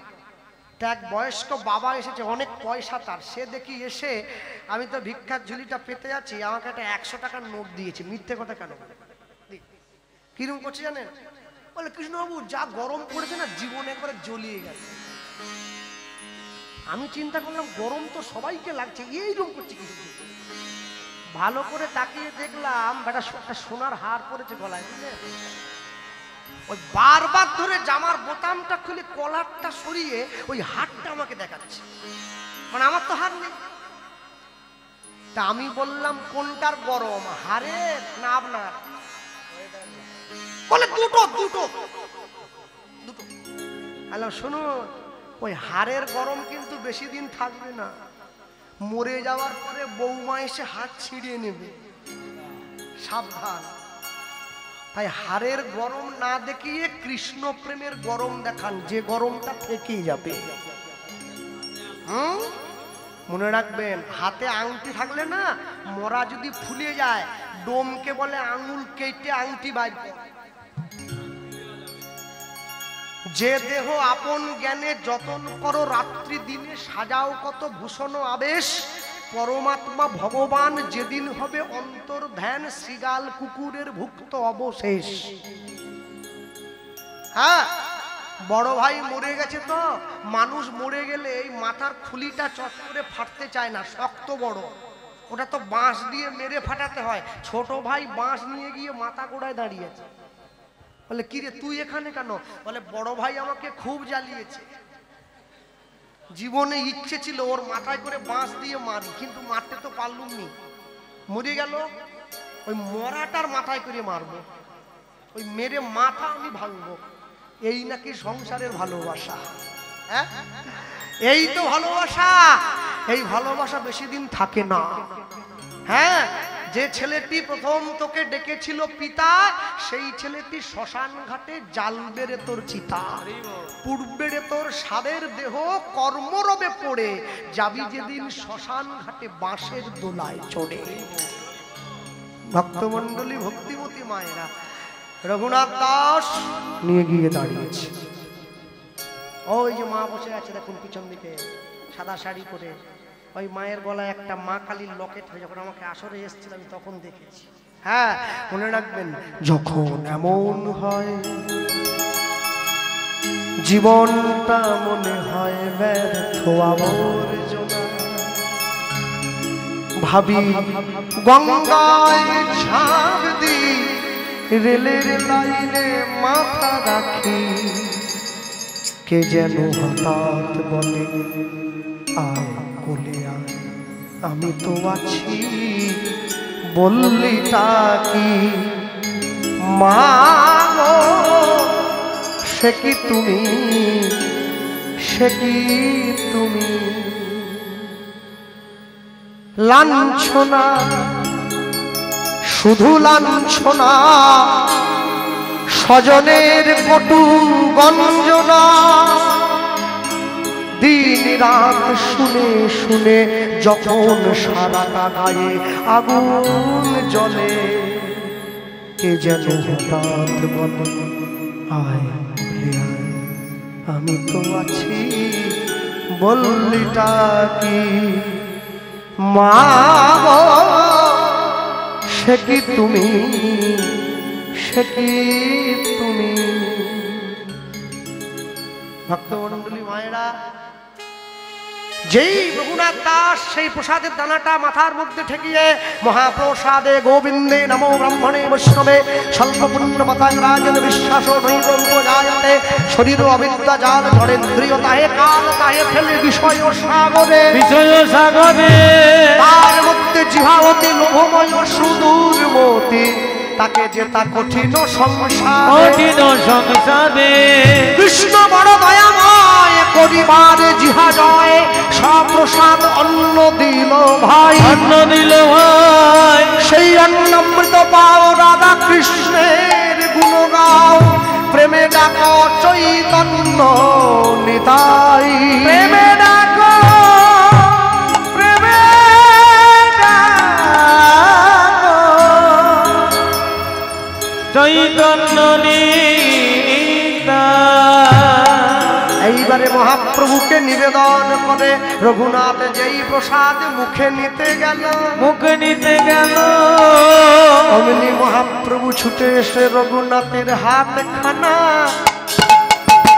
তা এক বয়স্ক বাবা এসেছে, অনেক পয়সা তার। সে দেখি এসে, আমি তো ভিক্ষার ঝুলিটা পেতে যাচ্ছি, আমাকে একটা 100 টাকার নোট দিয়েছে। মিথ্যে কথা কেন? কিরম করছে জানেন? বলে, কৃষ্ণবাবু যা গরম পড়েছে না, জীবনে একবারে জ্বলিয়ে গেল। আমি চিন্তা করলাম গরম তো সবাইকে লাগছে, এইরকম করছে কি? ভালো করে তাকিয়ে দেখলাম বেটা একটা সোনার হার পড়েছে গলায়, বুঝলে? ওই বারবার ধরে জামার বোতামটা খুলে কলারটা সরিয়ে ওই হারটা আমাকে দেখাচ্ছে, মানে আমার তো হার নেই। তা আমি বললাম কোনটার গরম, হারের না আপনার? বলে দুটো দুটো দুটো। হ্যালো, শুনুন, ওই হারের গরম কিন্তু বেশি দিন থাকবে না। মরে যাওয়ার পরে বৌমা এসে হাত ছিঁড়িয়ে নেবে, সাবধান। তাই হারের গরম না দেখিয়ে কৃষ্ণ প্রেমের গরম দেখান, যে গরমটা থেকেই যাবে। মনে রাখবেন, হাতে আংটি থাকলে না, মরা যদি ফুলে যায়, ডোমকে বলে আঙুল কেটে আংটি বাইর করে। যে দেহ আপন জ্ঞানে যতন করো, রাত্রি দিনে সাজাও কত ভূষণ আবেশ, পরমাত্মা ভগবান যেদিন হবে অন্তর ধ্যান, শ্রীগাল কুকুরের ভুক্ত অবশেষ। হ্যাঁ, বড় ভাই মরে গেছে তো, মানুষ মরে গেলে এই মাথার খুলিটা চট করে ফাটতে চায় না, শক্ত বড়, ওটা তো বাঁশ দিয়ে মেরে ফাটাতে হয়। ছোট ভাই বাঁশ নিয়ে গিয়ে মাথা গোড়ায় দাঁড়িয়েছে। বলে, কিরে তুই এখানে কেন? বলে, বড় ভাই আমাকে খুব জ্বালিয়েছে। জীবনে ইচ্ছে ছিল ওর মাথায় করে বাঁশ দিয়ে মারি, কিন্তু মারতে তো পারলুম নি। মরে গেল, ওই মরাটার মাথায় করে মারবো, ওই মেরে মাথা আমি ভাঙবো। এই নাকি সংসারের ভালোবাসা? হ্যাঁ, এই তো ভালোবাসা। এই ভালোবাসা বেশি দিন থাকে না। হ্যাঁ, যে ছেলেটি প্রথম তোকে ডেকেছিল পিতা, সেই ছেলেটি শ্মশান ঘাটে জ্বালবে রে তোর চিতা, পুড়বে রে তোর সাদের দেহ, কর্মরবে পড়ে যাবি যেদিন শ্মশান ঘাটে বাঁশের দোলায় চড়ে। ভক্তমণ্ডলী, ভক্তিমতী মায়েরা, রঘুনাথ দাস নিয়ে গিয়ে দাঁড়িয়েছে। ওই যে মা বসে আছে দেখুন পিছন দিকে, সাদা শাড়ি পরে। ওই মায়ের গলায় একটা মা কালীর লকেট হয়, যখন আমাকে আসরে এসেছিল আমি তখন দেখেছি। হ্যাঁ, মনে রাখবেন, যখন এমন হয় জীবনটা মনে হয় ব্যর্থ আবর্জনা। ভাবি গঙ্গায় ঝাঁপ দি, রেলের লাইনে মাথা রাখি, কে যেন হঠাৎ বলে আয় কোলে আয়, আমি তো আছি বললিটা কি মা গো, সে কি তুমি, সে কি তুমি। লাঞ্ছনা শুধু লাঞ্ছনা, স্বজনের কটু গঞ্জনা, দিন রাত শুনে শুনে যখন সারাটা গায়ে আগুন জ্বলে, কে যেন হঠাৎ বলে আয় বলে আয়, আমি তো আছি বললিটা কি মা গো, সে কি তুমি, সে কি তুমি। ভক্তমণ্ডলী মায়েরা, যেই রঘুনাথ দাস সেই প্রসাদের দানাটা মাথার মধ্যে ঠেকিয়ে মহাপ্রসাদে গোবিন্দে নমো ব্রাহ্মণে বৈষ্ণবে স্বল্প পুণ্য পতাঙ্গাজন বিশ্বাস নৈবজায়তে শরীর অবিদ্যা জাল ধরেন্দ্রিয় তাহে কাল তাহে ফেলে বিষয় সাগরে, বিষয় সাগরে, তার মধ্যে জিহাবতী লোভময় সুদূর মতি, তাকে যেতা কঠিন সংসার, কঠিন সংসারে। কৃষ্ণ বড় দয়াময় করিবার জিহা জয়, সপ্রসাদ অন্ন দিল ভাই, অন্ন দিল ভাই, সেই অন্নামৃত পাও রাধা কৃষ্ণের গুণ গাও, প্রেমে ডাক চৈতন্য নিতাই, প্রেমে ডাকো, প্রেমে ডাকো, চৈতন্য এইবারে মহাপ্রভুকে নিবেদন করে রঘুনাথ যেই প্রসাদ মুখে নিতে গেল, মুখে নিতে গেল, অমনি মহাপ্রভু ছুটে এসে রঘুনাথের হাত খানা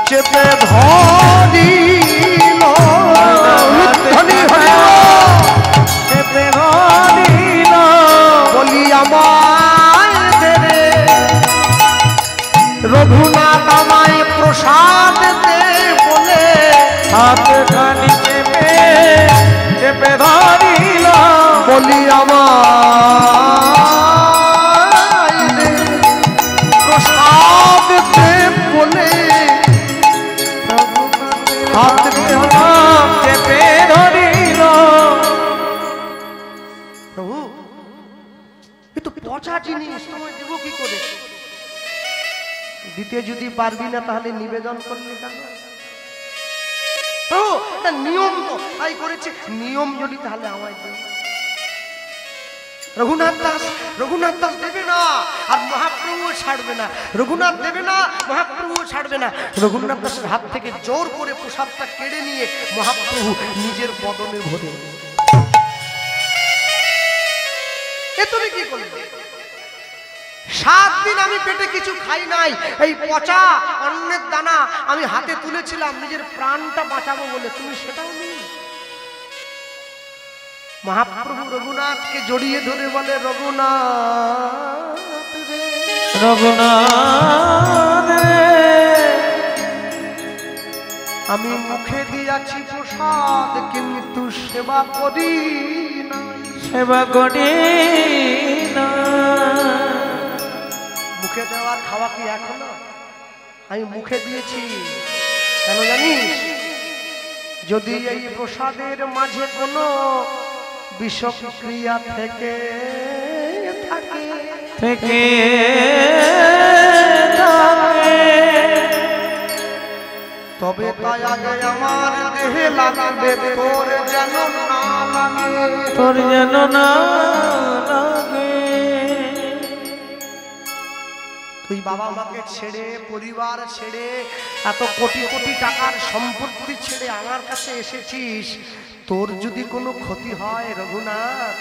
চেপে ধরিল, ধ্বনি হইল, চেপে ধরিল, বলি আমায় দে রে রঘুনাথ, আমায় প্রসাদ দে বলে হাত খানি চেপে চেপে ধরিল, বলি আমায় দে প্রসাদ দে বলে হাত চেপে ধরিল। প্রভু এ তো পচা জিনিস, তোমায় দেবো কি করে? দিতে যদি পারবি না তাহলে নিবেদন করলি কেন? প্রভু এটা নিয়ম তো, তাই করেছে, নিয়ম যদি তাহলে আমায় দেবে। রঘুনাথ দাস দেবে না, আর মহাপ্রভু ছাড়বে না, রঘুনাথ দেবে না, মহাপ্রভু ছাড়বে না। রঘুনাথ দাসের হাত থেকে জোর করে প্রসাদটা কেড়ে নিয়ে মহাপ্রভু নিজের বদনে ভরে। এ তুমি কি করলে? 7 দিন আমি পেটে কিছু খাই নাই, এই পচা অন্নের দানা আমি হাতে তুলেছিলাম নিজের প্রাণটা বাঁচাবো বলে, তুমি সেটাও নেই। মহাপ্রভু রঘুনাথকে জড়িয়ে ধরে বলে রঘুনাথ রে, রঘুনাথ রে, আমি মুখে দিয়াছি প্রসাদ কিন্তু সেবা করি না, সেবা করি না। মুখে দেওয়ার খাওয়া কি এখনো? আমি মুখে দিয়েছি কেন জানিস? যদি এই প্রসাদের মাঝে কোনো বিষক্রিয়া থেকে থাকে, থেকে তবে তাই আগে আমার দেহে লাগবে, তোর যেন না লাগে, তোর যেন না লাগে। তুই বাবা মাকে ছেড়ে, পরিবার ছেড়ে, এত কোটি কোটি টাকার সম্পত্তি ছেড়ে আমার কাছে এসেছিস, তোর যদি কোনো ক্ষতি হয় রঘুনাথ,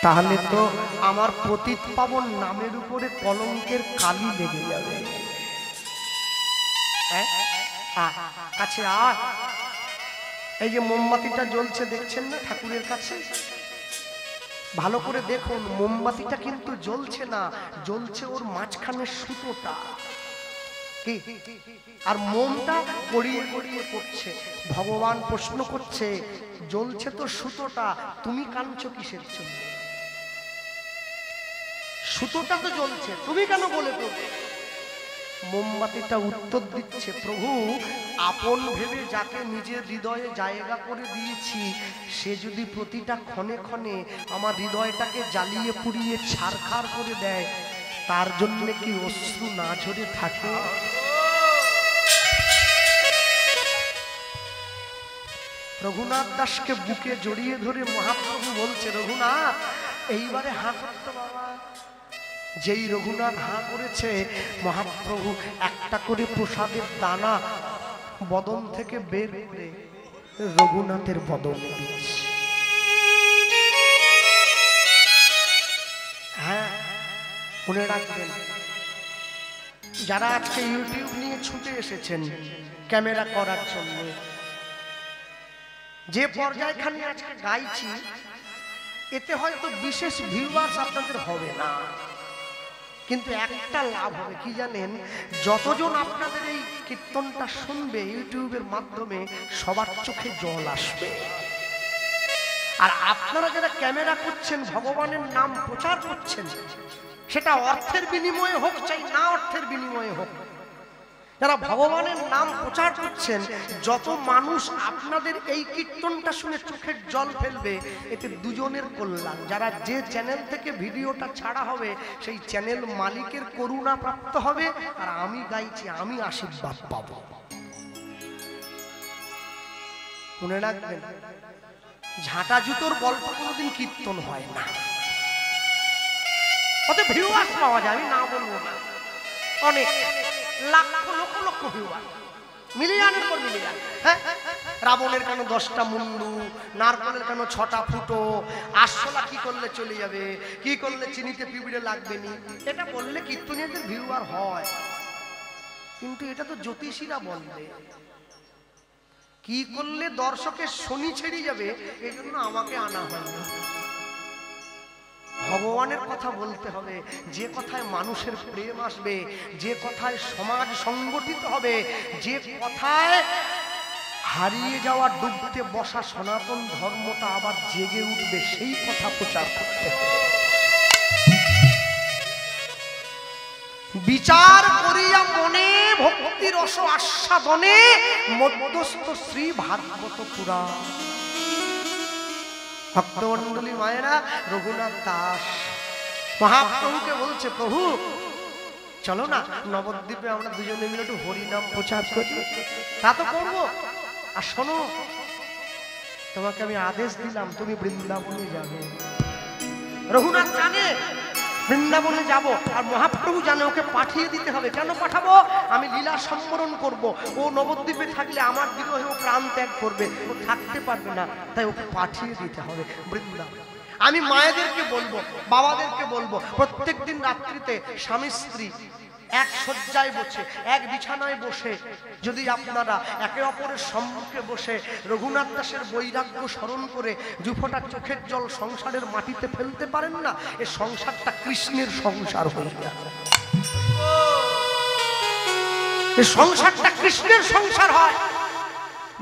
তাহলে তো আমার পতিত পাবন নামের উপরে কলঙ্কের কালি লেগে যাবে। কাছে আয়। এই যে মোমবাতিটা জ্বলছে দেখছেন না ঠাকুরের কাছে, ভালো করে দেখুন মোমবাতিটা কিন্তু জ্বলছে না, জ্বলছে ওর মাঝখানের সুতোটা, কি আর মোমটা গড়িয়ে গড়িয়ে পড়ছে। ভগবান প্রশ্ন করছে, জ্বলছে তো সুতোটা, তুমি কাঁদছো কিসের জন্য? সুতোটা তো জ্বলছে, তুমি কেন বলে দেবে? মোমবাতিটা উত্তর দিচ্ছে, প্রভু আপন ভেবে যাকে নিজের হৃদয়ে জায়গা করে দিয়েছি, সে যদি প্রতিটা ক্ষণে ক্ষণে আমার হৃদয়টাকে জ্বালিয়ে পুড়িয়ে ছারখার করে দেয়, তার জন্য কি অশ্রু না ঝরে থাকে? রঘুনাথ দাসকে বুকে জড়িয়ে ধরে মহাপ্রভু বলছে, রঘুনাথ এইবারে হাঁ করতো বাবা। যেই রঘুনাথ হাঁ করেছে, মহাপ্রভু একটা করে প্রসাদের দানা বদন থেকে বের করে রঘুনাথের বদনে দিচ্ছে। হ্যাঁ মনে রাখবেন, যারা আজকে ইউটিউব নিয়ে ছুটে এসেছেন ক্যামেরা করার জন্য, যে পর্যায়খানে আজকে গাইছি এতে হয়তো বিশেষ ভিউয়ার্স আপনাদের হবে না, কিন্তু একটা লাভ হবে কি জানেন? যতজন আপনাদের এই কীর্তনটা শুনবে ইউটিউবের মাধ্যমে, সবার চোখে জল আসবে। আর আপনারা যারা ক্যামেরা করছেন, ভগবানের নাম প্রচার করছেন, সেটা অর্থের বিনিময়ে হোক চাই না অর্থের বিনিময়ে হোক, যারা ভগবানের নাম প্রচার করছেন, যত মানুষ আপনাদের এই কীর্তনটা শুনে চোখের জল ফেলবে, এতে দুজনের কল্যাণ। যারা যে চ্যানেল থেকে ভিডিওটা ছাড়া হবে, সেই চ্যানেল মালিকের করুণা প্রাপ্ত হবে, আর আমি গাইছি আমি আশীর্বাদ পাব। মনে রাখবেন, ঝাঁটা জুতোর গল্প কোনোদিন কীর্তন হয় না, ওতে ভিউয়ার্স পাওয়া যায়, আমি না বলবো না, অনেক লাখ লক্ষ লক্ষ ভিউয়ার্স, মিলিয়নের পর মিলিয়ন। হ্যাঁ, রাবণের কেন 10টা মুন্ডু, নারকলের কেন 6টা ফুটো, আরশোলা কি করলে চলে যাবে, কি করলে চিনিতে পিঁপড়ে লাগবে নি, এটা বললে কীর্তনীয়দের ভিউয়ার হয়, কিন্তু এটা তো জ্যোতিষীরা বলবে। কি করলে দর্শকের শনি ছেড়ে যাবে, এই জন্য আমাকে আনা হয় না। ভগবানের কথা বলতে হবে, যে কথায় মানুষের প্রেম আসবে, যে কথায় সমাজ সংগঠিত হবে, যে কথায় হারিয়ে যাওয়া ডুবতে বসা সনাতন ধর্মটা আবার জেগে উঠবে, সেই কথা প্রচার করতে হবে। বিচার করিয়া মনে ভক্তি রস আস্বাদনে মধ্যস্থ শ্রী ভাগবত পুরাণ। ভক্তমন্ডলী মায়েরা, রঘুনাথ দাস মহাপ্রভুকে বলছে, প্রভু চলো না নবদ্বীপে আমরা দুজনে মিলে একটু হরিনাম প্রচার করি। তা তো করবো, আর শোনো তোমাকে আমি আদেশ দিলাম, তুমি বৃন্দাবনে যাবে। রঘুনাথ জানে বৃন্দাবনে যাব, আর মহাপ্রভু জানে ওকে পাঠিয়ে দিতে হবে। কেন পাঠাবো? আমি লীলা সম্বরণ করব, ও নবদ্বীপে থাকলে আমার বিরহে ও প্রাণ ত্যাগ করবে, ও থাকতে পারবে না, তাই ওকে পাঠিয়ে দিতে হবে বৃন্দাবন। আমি মায়েদেরকে বলবো, বাবাদেরকে বলবো, প্রত্যেকদিন রাত্রিতে স্বামী স্ত্রী এক শয্যায় বসে, এক বিছানায় বসে যদি আপনারা একে অপরের সম্মুখে বসে রঘুনাথ দাসের বৈরাগ্য স্মরণ করে দুফোঁটা চোখের জল সংসারের মাটিতে ফেলতে পারেন না, এই সংসারটা কৃষ্ণের সংসার হয়ে যায়। এই সংসারটা কৃষ্ণের সংসার হয়।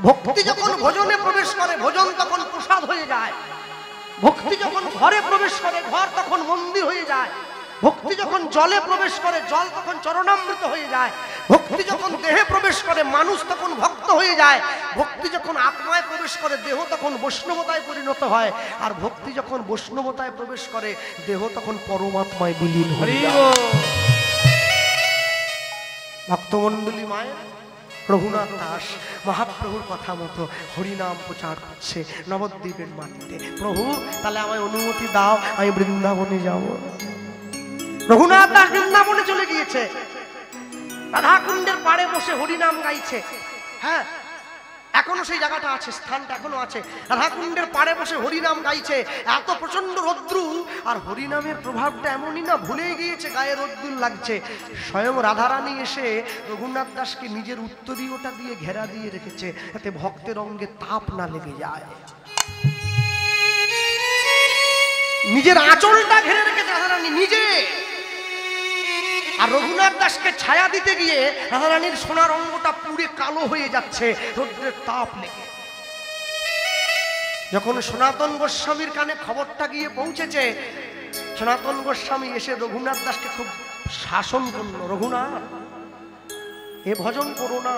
ভক্তি যখন ভোজনে প্রবেশ করে, ভোজন তখন প্রসাদ হয়ে যায়। ভক্তি যখন ঘরে প্রবেশ করে, ঘর তখন মন্দির হয়ে যায়। ভক্তি যখন জলে প্রবেশ করে, জল তখন চরণামৃত হয়ে যায়। ভক্তি যখন দেহে প্রবেশ করে, মানুষ তখন ভক্ত হয়ে যায়। ভক্তি যখন আত্মায় প্রবেশ করে, দেহ তখন বৈষ্ণবতায় পরিণত হয়। আর ভক্তি যখন বৈষ্ণবতায় প্রবেশ করে, দেহ তখন পরমাত্মায় বিলীন হয়ে যায়। ভক্তমণ্ডলী মায়ের, রঘুনাথ দাস মহাপ্রভুর কথা মতো হরিনাম প্রচার করছে নবদ্বীপের মাটিতে। প্রভু তাহলে আমায় অনুমতি দাও, আমি বৃন্দাবনে যাব। রঘুনাথ দাস বৃন্দাবনে চলে গিয়েছে, রাধাকুণ্ডের পাড়ে বসে হরিনাম গাইছে। হ্যাঁ, এখনো সেই জায়গাটা আছে, স্থানটা এখনো আছে। রাধাকুণ্ডের পাড়ে বসে হরিনাম গাইছে, এত প্রচন্ড রৌদ্রু, আর হরিনামের প্রভাবটা এমনই না, ভুলেই গিয়েছে, গায়ে রৌদ্রুর লাগছে। স্বয়ং রাধারানী এসে রঘুনাথ দাসকে নিজের উত্তরীয়টা দিয়ে ঘেরা দিয়ে রেখেছে, যাতে ভক্তের অঙ্গে তাপ না লেগে যায়। নিজের আঁচলটা ঘিরে রেখেছে রাধারানী নিজে। আর রঘুনাথ দাসকে ছায়া দিতে গিয়ে রাধারানীর সোনার অঙ্গটা পুড়ে কালো হয়ে যাচ্ছে রৌদ্রের তাপ লেগে। যখন সনাতন গোস্বামীর কানে খবরটা গিয়ে পৌঁছেছে, সনাতন গোস্বামী এসে রঘুনাথ দাসকে খুব শাসন করল, রঘুনাথ এ ভজন করো না,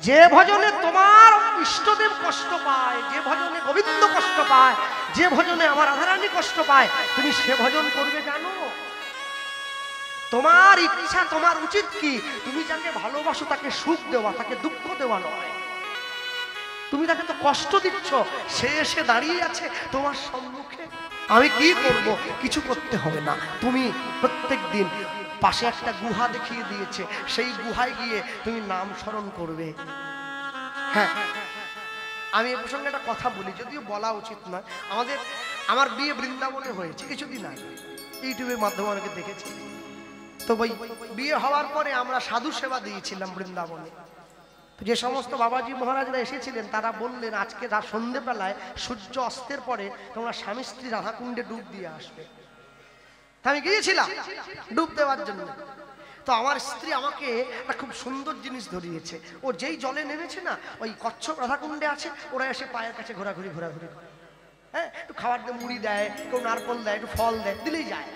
যে ভজনে তোমার ইষ্টদেব কষ্ট পায়, যে ভজনে গোবিন্দ কষ্ট পায়, যে ভজনে আমার রাধারানী কষ্ট পায়, তুমি সে ভজন করবে জানো? তোমার ইচ্ছা, তোমার উচিত কি, তুমি যাকে ভালোবাসো তাকে সুখ দেওয়া, তাকে দুঃখ দেওয়া নয়। তুমি তাকে তো কষ্ট দিচ্ছ, সে এসে দাঁড়িয়ে আছে তোমার সম্মুখে, আমি কি করব? কিছু করতে হবে না, তুমি প্রত্যেক দিন পাশে একটা গুহা দেখিয়ে দিয়েছে, সেই গুহায় গিয়ে তুমি নাম স্মরণ করবে। হ্যাঁ, আমি এ প্রসঙ্গে একটা কথা বলি, যদিও বলা উচিত নয়। আমার বিয়ে বৃন্দাবনে হয়েছে কিছুদিন আগে, ইউটিউবের মাধ্যমে অনেকে দেখেছি। তো ওই বিয়ে হওয়ার পরে আমরা সাধু সেবা দিয়েছিলাম বৃন্দাবনে। যে সমস্ত বাবাজি মহারাজরা এসেছিলেন তারা বললেন, আজকে সন্ধ্যেবেলায় সূর্য অস্তের পরে তোমরা স্বামী স্ত্রী রাধাকুণ্ডে ডুব দিয়ে আসবে। আমি গিয়েছিলাম ডুব দেওয়ার জন্য। তো আমার স্ত্রী আমাকে একটা খুব সুন্দর জিনিস ধরিয়েছে। ও যেই জলে নেমেছে না, ওই কচ্ছপ রাধাকুণ্ডে আছে, ওরা এসে পায়ের কাছে ঘোরাঘুরি করে, হ্যাঁ, একটু খাবার দিয়ে মুড়ি দেয়, কেউ নারকল দেয়, একটু ফল দেয়, দিলেই যায়।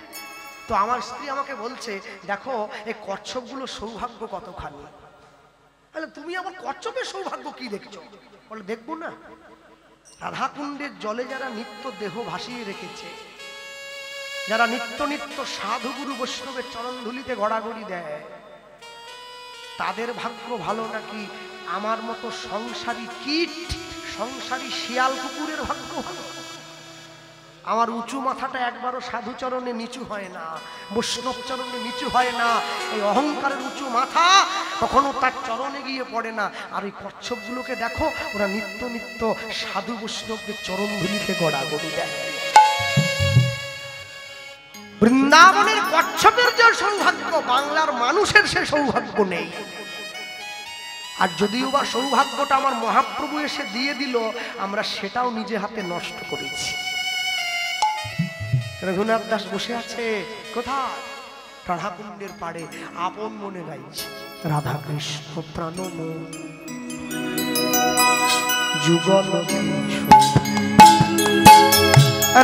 তো আমার স্ত্রী আমাকে বলছে, দেখো এই কচ্ছপগুলো সৌভাগ্য কতখানি। তাহলে তুমি আমার কচ্ছপের সৌভাগ্য কি দেখছো? বলে, দেখবো না, রাধাকুণ্ডের জলে যারা নিত্য দেহ ভাসিয়ে রেখেছে, যারা নিত্য নিত্য সাধু গুরু বৈষ্ণবের চরণ ধুলিতে গড়াগড়ি দেয়, তাদের ভাগ্য ভালো নাকি আমার মতো সংসারী কীট, সংসারী শিয়াল কুকুরের ভাগ্য ভালো? আমার উঁচু মাথাটা একবারও সাধু চরণে নিচু হয় না, বৈষ্ণব চরণে নিচু হয় না। এই অহংকারের উঁচু মাথা কখনো তার চরণে গিয়ে পড়ে না। আর এই কচ্ছপগুলোকে দেখো, ওরা নিত্য নিত্য সাধু বৈষ্ণবদের চরণ ধুলিতে গড়াগড়ি দেয়। বৃন্দাবনের কচ্ছপের যে সৌভাগ্য, বাংলার মানুষের সে সৌভাগ্য নেই। আর যদিও বা সৌভাগ্যটা আমার মহাপ্রভু এসে দিয়ে দিল, আমরা সেটাও নিজে হাতে নষ্ট করেছি। রঘুনাথ দাস বসে আছে কোথায়? রাধাকুণ্ডের পাড়ে, আপন মনে গাইছে, রাধা কৃষ্ণ প্রাণম যুগল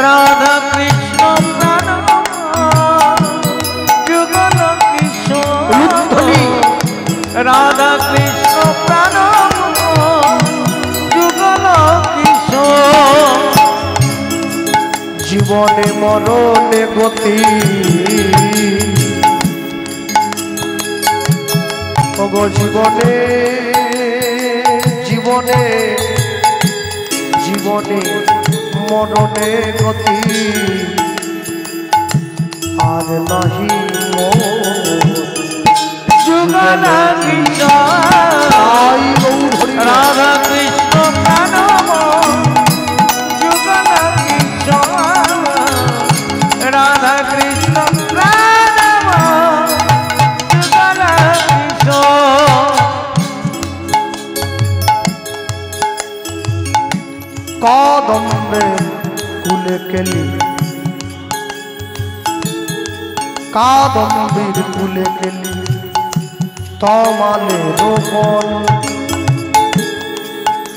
রাধা কৃষ্ণ প্রাণম যুগল কিশোর, রাধা কৃষ্ণ প্রাণম যুগল কিশোর, জীবনে মরণে গতি, ওগো জীবনে জীবনে জীবনে মরণে গতি, আর নাহি যুগল কিশোর, রাধা কৃষ্ণ প্রাণম যুগল কিশোর, রাধা কৃষ্ণ প্রাণম যুগল কিশোর। কদম্বে কুলে কেলি, কাদম্বীর কুলে কেলি, তমালে রোপণ,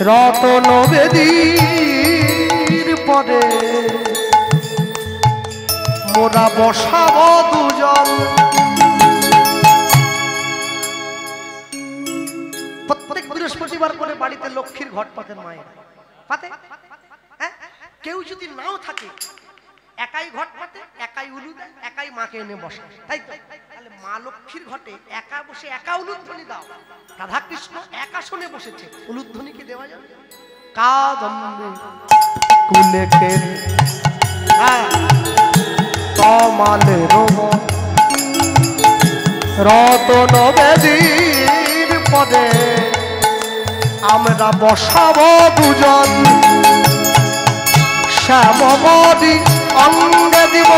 রতন বেদীর পরে মোরা বসাব দুজন। প্রত্যেক বৃহস্পতিবার করে বাড়িতে লক্ষ্মীর ঘট পাতেন মায়ের পাতে। কেউ যদি নাও থাকে, একাই ঘট পাতে, একাই উলু দেয়, একাই মাকে এনে বসে, তাই তো? তাহলে মা লক্ষ্মীর ঘটে একা বসে একা উলুধ্বনি দাও। রাধা কৃষ্ণ একা শুনে বসেছে, উলুধ্বনি কি দেওয়া যাবে? কাদম্বে কুলে কেলি, তমালে রোপণ, রতন বেদীর পদে আমরা বসাবো দুজন, শ্যামবদী অঙ্গে দিব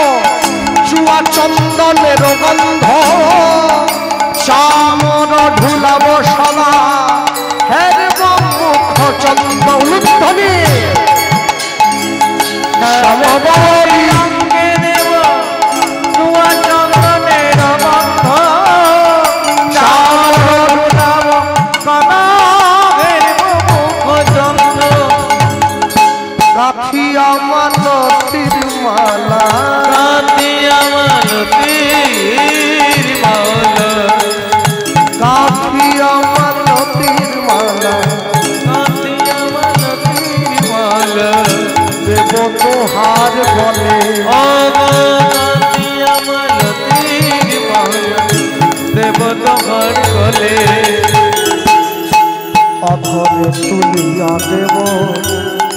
চুয়া চন্দনের গন্ধ, চামর ঢুলাবো সদা হের মুখ চন্দ উলুধ্বনি। শ্যামবদী অঙ্গে দেব চুয়া চন্দনের গন্ধ, চামর ঢুলাবো সদা হের মুখ চন্দ। রাখিয়া মালতীর মালা, রাখিয়া মালতীর মালা, রাখিয়া মালতীর মালা, রাখিয়া মালতীর মালা। দেব তোহার বলে ও রাখিয়া মালতীর মালা, দেব তোমার গলে। অধরে তুলিয়া দেব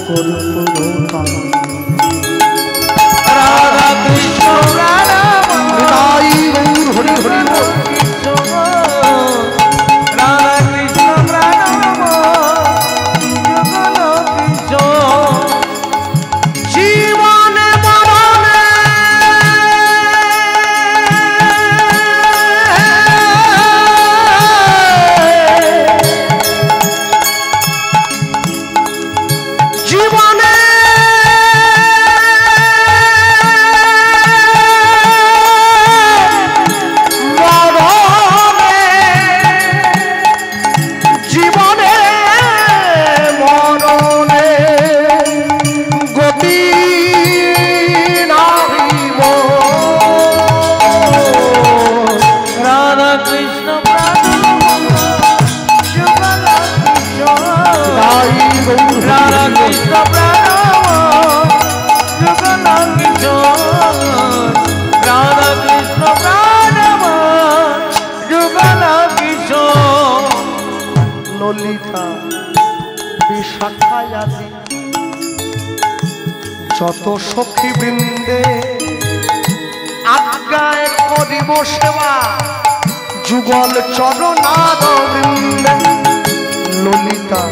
কর্পূর রাধা কৃষ্ণ রাধা হৃদয় গৌর হরি হরি বল। রাধা কৃষ্ণ রাধা যুগল কিশোর। জীবনে মরণে জীবনে মরণে জীবনে মরণে গতি নাহিব। রাধা কৃষ্ণ যুগল কিশোর। রাধা কৃষ্ণ যুগল কিশোর। রাধা কৃষ্ণ যুগল কিশোর। ললিতা বিশাখায়াদি যত সখী বৃন্দে আজ্ঞায় করিব সেবা যুগল চরণার বৃন্দে। ললিতা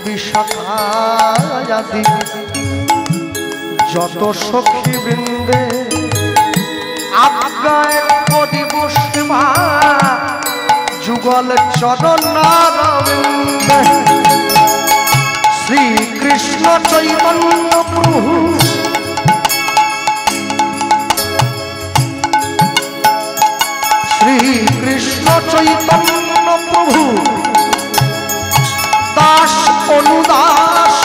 বিশাখায়াদি যত সখী বৃন্দে আজ্ঞায় করিব সেবা যুগল চরণার বৃন্দে। শ্রীকৃষ্ণ চৈতন্য প্রভু শ্রীকৃষ্ণ চৈতন্য প্রভু দাস অনুদাস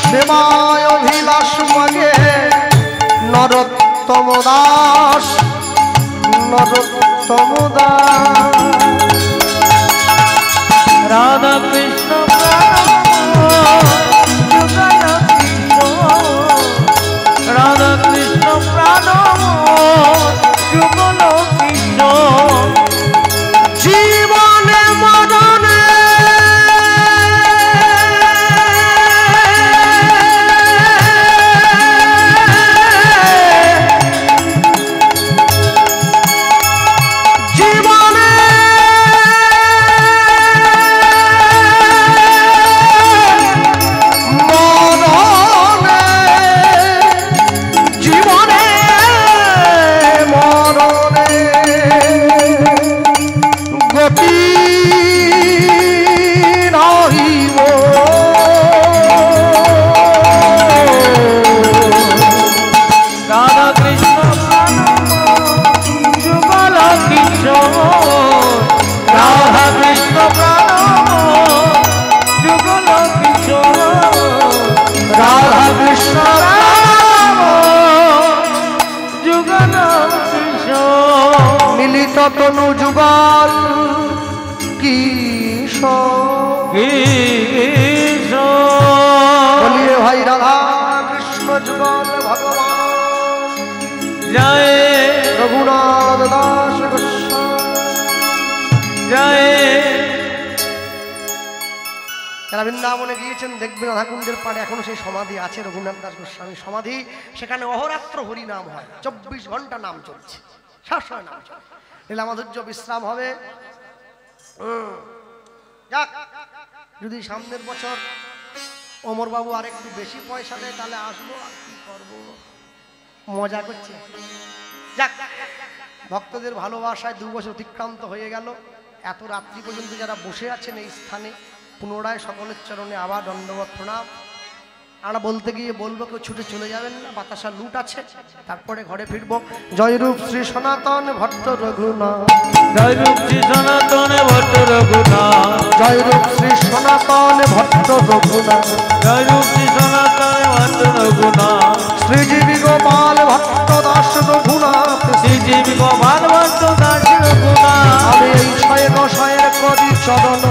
সেবায় অভিলাষ মাগে নরোত্তম দাস নরোত্তম দাস। রাধা কৃষ্ণ যুগল কিশোর। রাধা কৃষ্ণ যুগল কিশোর। জীবনে মরণে জীবনে মরণে জীবনে মরণে গতি নাহিব। রাধা কৃষ্ণ যুগল কিশোর। রাধা কৃষ্ণ যুগল কিশোর। রাধা কৃষ্ণ যুগল কিশোর। মিলিত তনু যুগল কিশোর। কিশোর। বলিয়ে ভাই রাধা কৃষ্ণ যুগল ভগবান জয় রঘুনাথ দাস গোস্বামী। জয়। যারা বৃন্দাবনে গিয়েছেন দেখবেন রাধাকুণ্ডের পাড়ে এখনো সেই সমাধি আছে রঘুনাথ দাস গোস্বামী সমাধি। সেখানে অহরাত্র হরিনাম হয়, 24 ঘন্টা নাম চলছে, সবসময় নাম চলছে। লীলা মাধুর্য বিশ্রাম হবে। যাক যদি সামনের বছর অমর বাবু আর একটু বেশি পয়সা দেয় তাহলে আসবো, আর কি করবো, মজা করছে। যাক, ভক্তদের ভালোবাসায় 2 বছর অতিক্রান্ত হয়ে গেল। এত রাত্রি পর্যন্ত যারা বসে আছেন এই স্থানে, পুনরায় সকলের চরণে আবার দণ্ডবত প্রণাম। আমরা বলতে গিয়ে বলবো কেউ ছুটে চলে যাবেন না, বাতাসা লুট আছে, তারপরে ঘরে ফিরবো। জয়রূপ শ্রী সনাতন ভট্ট রঘুনাথ, জয়রূপ শ্রী সনাতন ভট্ট রঘুনাথ, জয়রূপ শ্রী সনাতন ভট্ট রঘুনাথ, জয়রূপ শ্রী সনাতন ভট্ট রঘুনাথ, শ্রীজীবী গোপাল ভট্ট দাস রঘুনাথ, শ্রীজীবী গোপাল ভট্ট দাস রঘুনাথ। আমি এই 6 গোসাইয়ের করি চরণ